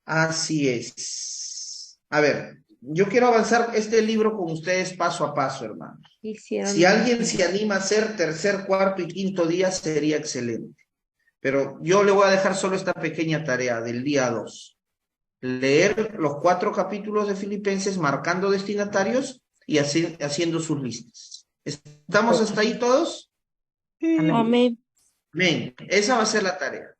Así es. A ver, yo quiero avanzar este libro con ustedes paso a paso, hermanos. Si alguien se anima a hacer tercer, cuarto y quinto día, sería excelente. Pero yo le voy a dejar solo esta pequeña tarea del día 2. Leer los 4 capítulos de Filipenses, marcando destinatarios y haciendo sus listas. ¿Estamos hasta ahí todos? Amén. Amén. Esa va a ser la tarea.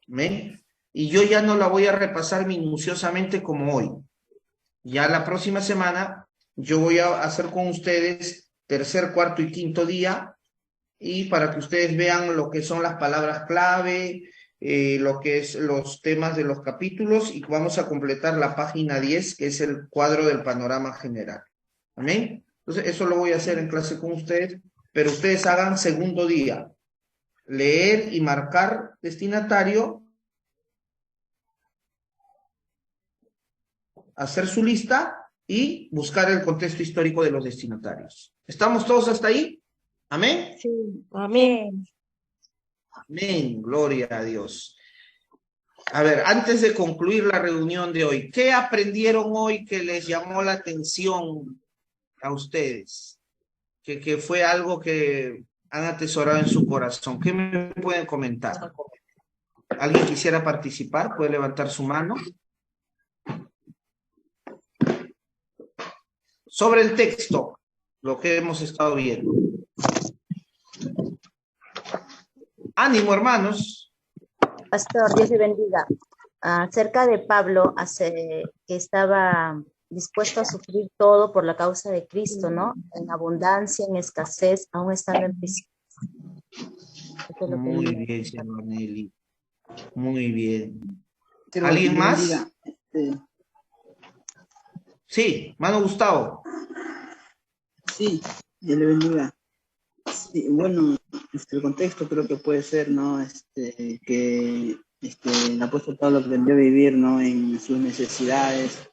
Amén. Y yo ya no la voy a repasar minuciosamente como hoy. Ya la próxima semana yo voy a hacer con ustedes tercer, cuarto y quinto día, y para que ustedes vean lo que son las palabras clave, lo que es los temas de los capítulos, y vamos a completar la página 10, que es el cuadro del panorama general. ¿Amén? Entonces, eso lo voy a hacer en clase con ustedes, pero ustedes hagan segundo día. Leer y marcar destinatario, hacer su lista y buscar el contexto histórico de los destinatarios. ¿Estamos todos hasta ahí? ¿Amén? Sí. Amén. Amén, gloria a Dios. A ver, antes de concluir la reunión de hoy, ¿qué aprendieron hoy que les llamó la atención a ustedes? Que fue algo que han atesorado en su corazón. ¿Qué me pueden comentar? ¿Alguien quisiera participar? ¿Puede levantar su mano? Sobre el texto, lo que hemos estado viendo. Ánimo, hermanos. Pastor, Dios le bendiga. Acerca de Pablo, que estaba dispuesto a sufrir todo por la causa de Cristo, ¿no? En abundancia, en escasez, aún estando en prisión. Muy bien, señor Nelly. Muy bien. Pero ¿Alguien Dios más? bendiga, Sí, mano Gustavo. Sí, Dios le bendiga. Sí, bueno, el contexto creo que puede ser, ¿no? Que el apóstol Pablo aprendió a vivir, ¿no? En sus necesidades,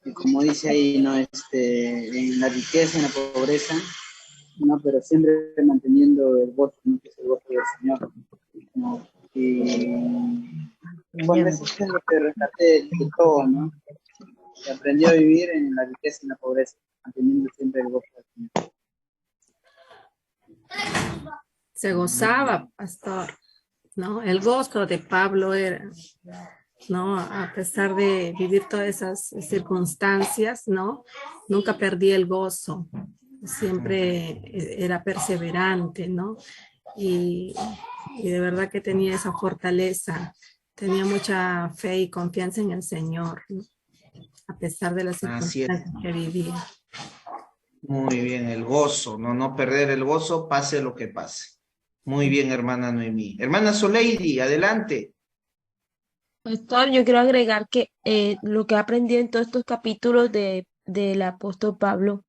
y como dice ahí, ¿no? En la riqueza, en la pobreza, ¿no? Pero siempre manteniendo el gozo, ¿no? Que es el gozo del Señor, ¿no? Y bueno, eso es lo que rescaté de todo, ¿no? Que aprendió a vivir en la riqueza y en la pobreza, manteniendo siempre el gozo del Señor. Se gozaba, pastor, ¿no? El gozo de Pablo era, ¿no? A pesar de vivir todas esas circunstancias, ¿no? Nunca perdía el gozo, siempre era perseverante, ¿no? Y de verdad que tenía esa fortaleza, tenía mucha fe y confianza en el Señor, ¿no? A pesar de las circunstancias que vivía. Muy bien, el gozo, no perder el gozo, pase lo que pase. Muy bien, hermana Noemí. Hermana Soleidi, adelante. Pastor, yo quiero agregar que lo que aprendí en todos estos capítulos del apóstol Pablo,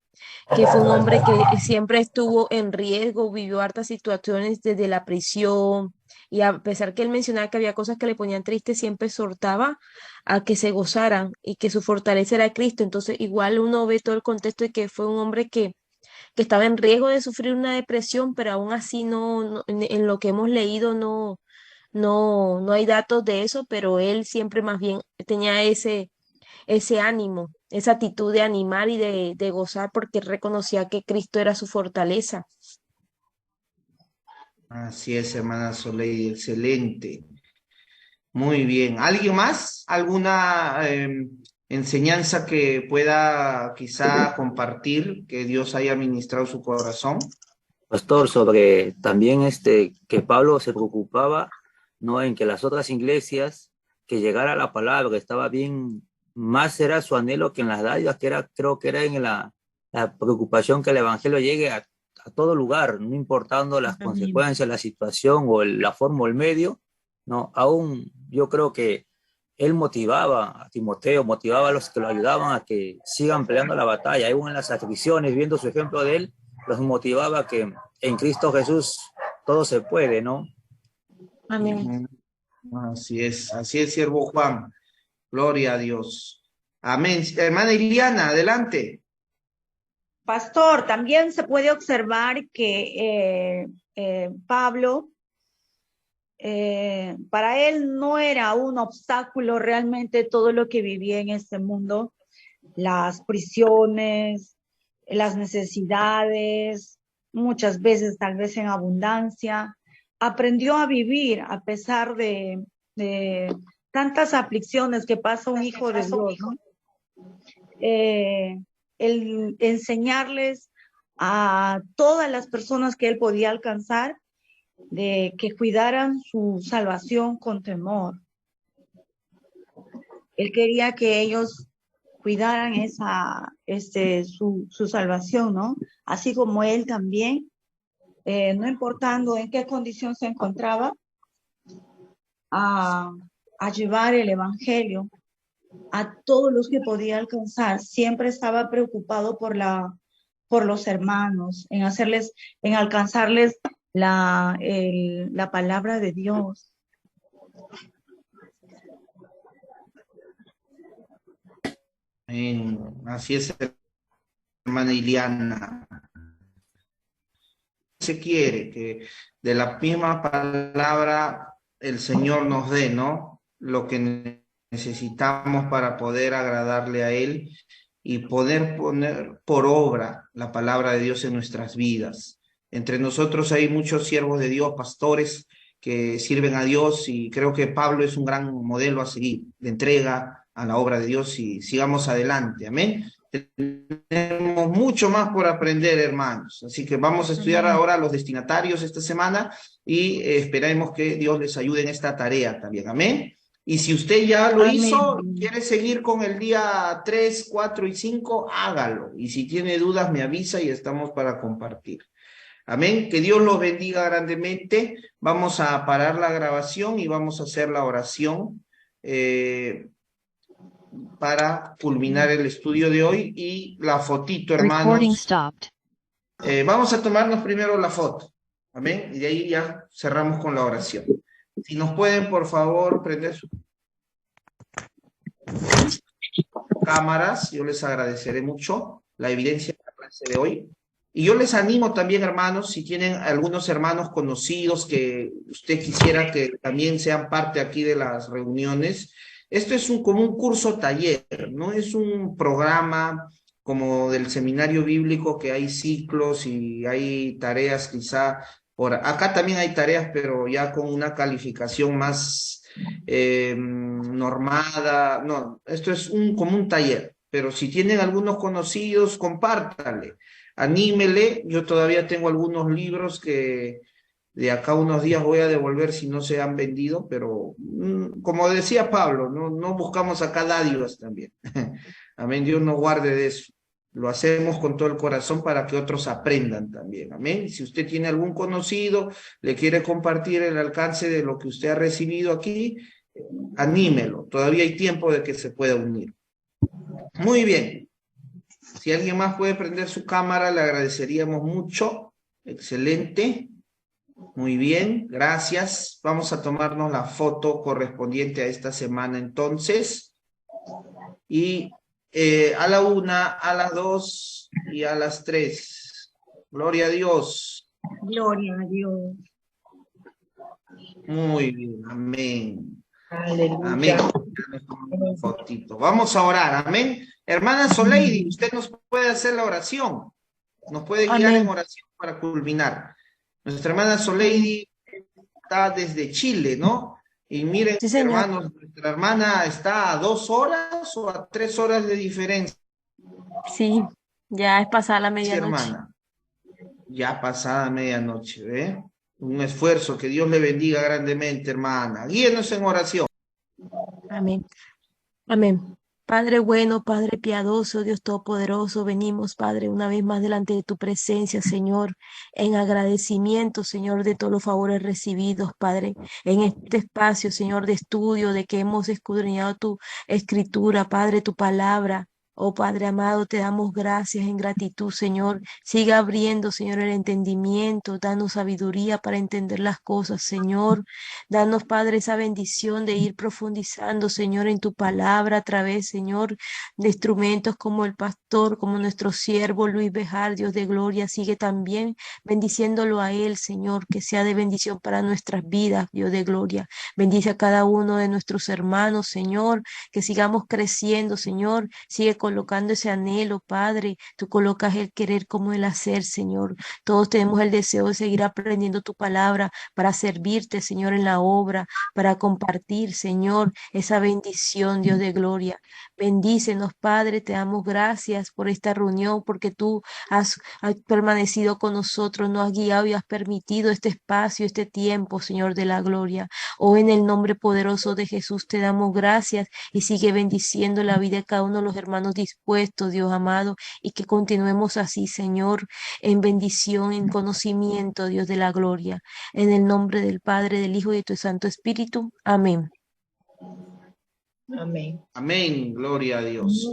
que fue un hombre que siempre estuvo en riesgo, vivió hartas situaciones desde la prisión, y a pesar que él mencionaba que había cosas que le ponían triste, siempre exhortaba a que se gozaran y que su fortaleza era Cristo. Entonces, igual uno ve todo el contexto de que fue un hombre que estaba en riesgo de sufrir una depresión, pero aún así en lo que hemos leído no hay datos de eso, pero él siempre más bien tenía ese ánimo, esa actitud de animar y de gozar, porque reconocía que Cristo era su fortaleza. Así es, hermana Soleidi, excelente. Muy bien. ¿Alguien más? ¿Alguna enseñanza que pueda quizá compartir, que Dios haya ministrado su corazón? Pastor, sobre también que Pablo se preocupaba, ¿no? En que las otras iglesias, que llegara la palabra, estaba bien más era su anhelo que en las dádivas, creo que era en la preocupación que el evangelio llegue a todo lugar, no importando las consecuencias, la situación o la forma o el medio, ¿no? Aún yo creo que él motivaba a Timoteo, motivaba a los que lo ayudaban a que sigan peleando la batalla, aún en las aflicciones, viendo su ejemplo de él, los motivaba que en Cristo Jesús todo se puede, ¿no? Amén. Así es, siervo Juan. Gloria a Dios. Amén. Hermana Iliana, adelante. Pastor, también se puede observar que Pablo, para él no era un obstáculo realmente todo lo que vivía en este mundo, las prisiones, las necesidades, muchas veces tal vez en abundancia. Aprendió a vivir a pesar de tantas aflicciones que pasa un hijo de Dios, ¿no? El enseñarles a todas las personas que él podía alcanzar de que cuidaran su salvación con temor. Él quería que ellos cuidaran su salvación, ¿no? Así como él también, no importando en qué condición se encontraba, a llevar el evangelio a todos los que podía alcanzar. Siempre estaba preocupado por los hermanos, en alcanzarles la palabra de Dios. Así es, hermana Iliana. Se quiere que de la misma palabra el Señor nos dé, ¿no? Lo que necesitamos para poder agradarle a Él y poder poner por obra la palabra de Dios en nuestras vidas. Entre nosotros hay muchos siervos de Dios, pastores que sirven a Dios, y creo que Pablo es un gran modelo a seguir, de entrega a la obra de Dios, y sigamos adelante, amén. Tenemos mucho más por aprender, hermanos, así que vamos a estudiar ahora a los destinatarios esta semana y esperemos que Dios les ayude en esta tarea también, amén. Y si usted ya lo hizo, quiere seguir con el día 3, 4 y 5, hágalo. Y si tiene dudas, me avisa y estamos para compartir. Amén. Que Dios los bendiga grandemente. Vamos a parar la grabación y vamos a hacer la oración para culminar el estudio de hoy y la fotito, hermanos. Vamos a tomarnos primero la foto. Amén. Y de ahí ya cerramos con la oración. Si nos pueden, por favor, prender sus cámaras, yo les agradeceré mucho la evidencia de la clase de hoy. Y yo les animo también, hermanos, si tienen algunos hermanos conocidos que usted quisiera que también sean parte aquí de las reuniones. Esto es como un curso taller, no es un programa como del seminario bíblico que hay ciclos y hay tareas quizá. Acá también hay tareas, pero ya con una calificación más normada. No, esto es como un taller, pero si tienen algunos conocidos, compártanle, anímele. Yo todavía tengo algunos libros que de acá a unos días voy a devolver si no se han vendido, pero como decía Pablo, no buscamos acá dádivas también. Amén, Dios nos guarde de eso. Lo hacemos con todo el corazón para que otros aprendan también. Amén. Si usted tiene algún conocido, le quiere compartir el alcance de lo que usted ha recibido aquí, anímelo. Todavía hay tiempo de que se pueda unir. Muy bien. Si alguien más puede prender su cámara, le agradeceríamos mucho. Excelente. Muy bien, gracias. Vamos a tomarnos la foto correspondiente a esta semana entonces. Y a la 1, a las 2 y a las 3. Gloria a Dios. Gloria a Dios. Muy bien, amén. Aleluya. Amén. Fotito. Vamos a orar, amén. Hermana Soleidi, usted nos puede hacer la oración. Nos puede guiar en oración para culminar. Nuestra hermana Soleidi está desde Chile, ¿no? Y miren, sí, hermanos, nuestra hermana está a 2 horas o a 3 horas de diferencia. Sí, ya es pasada la medianoche. Sí, hermana. Ya pasada medianoche, ¿eh? Un esfuerzo, que Dios le bendiga grandemente, hermana. Guíenos en oración. Amén. Amén. Padre bueno, Padre piadoso, Dios todopoderoso, venimos, Padre, una vez más delante de tu presencia, Señor, en agradecimiento, Señor, de todos los favores recibidos, Padre, en este espacio, Señor, de estudio, de que hemos escudriñado tu escritura, Padre, tu palabra. Oh Padre amado, te damos gracias en gratitud, Señor. Siga abriendo, Señor, el entendimiento, danos sabiduría para entender las cosas, Señor. Danos, Padre, esa bendición de ir profundizando, Señor, en tu palabra a través, Señor, de instrumentos como el pastor, como nuestro siervo Luis Bejar, Dios de gloria. Sigue también bendiciéndolo a él, Señor, que sea de bendición para nuestras vidas, Dios de gloria. Bendice a cada uno de nuestros hermanos, Señor, que sigamos creciendo, Señor. Sigue colocando ese anhelo, Padre. Tú colocas el querer como el hacer, Señor. Todos tenemos el deseo de seguir aprendiendo tu palabra para servirte, Señor, en la obra, para compartir, Señor, esa bendición, Dios de gloria. Bendícenos, Padre. Te damos gracias por esta reunión, porque tú has permanecido con nosotros, nos has guiado y has permitido este espacio, este tiempo, Señor de la gloria. Oh, en el nombre poderoso de Jesús te damos gracias y sigue bendiciendo la vida de cada uno de los hermanos dispuestos, Dios amado, y que continuemos así, Señor, en bendición, en conocimiento, Dios de la gloria. En el nombre del Padre, del Hijo y de tu Santo Espíritu. Amén. Amén. Amén, gloria a Dios.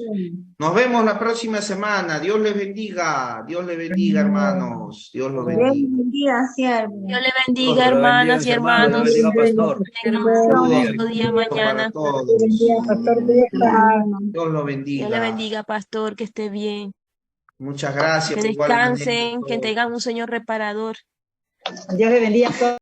Nos vemos la próxima semana. Dios les bendiga. Dios les bendiga, hermanos. Dios los bendiga. Dios le bendiga, hermanas y hermanos. Dios le bendiga, pastor. Tengan un hermoso día mañana. Para todos. Dios lo bendiga. Dios le bendiga, pastor, que esté bien. Muchas gracias. Que igualmente. descansen, que tengan un Señor reparador. Dios le bendiga a todos.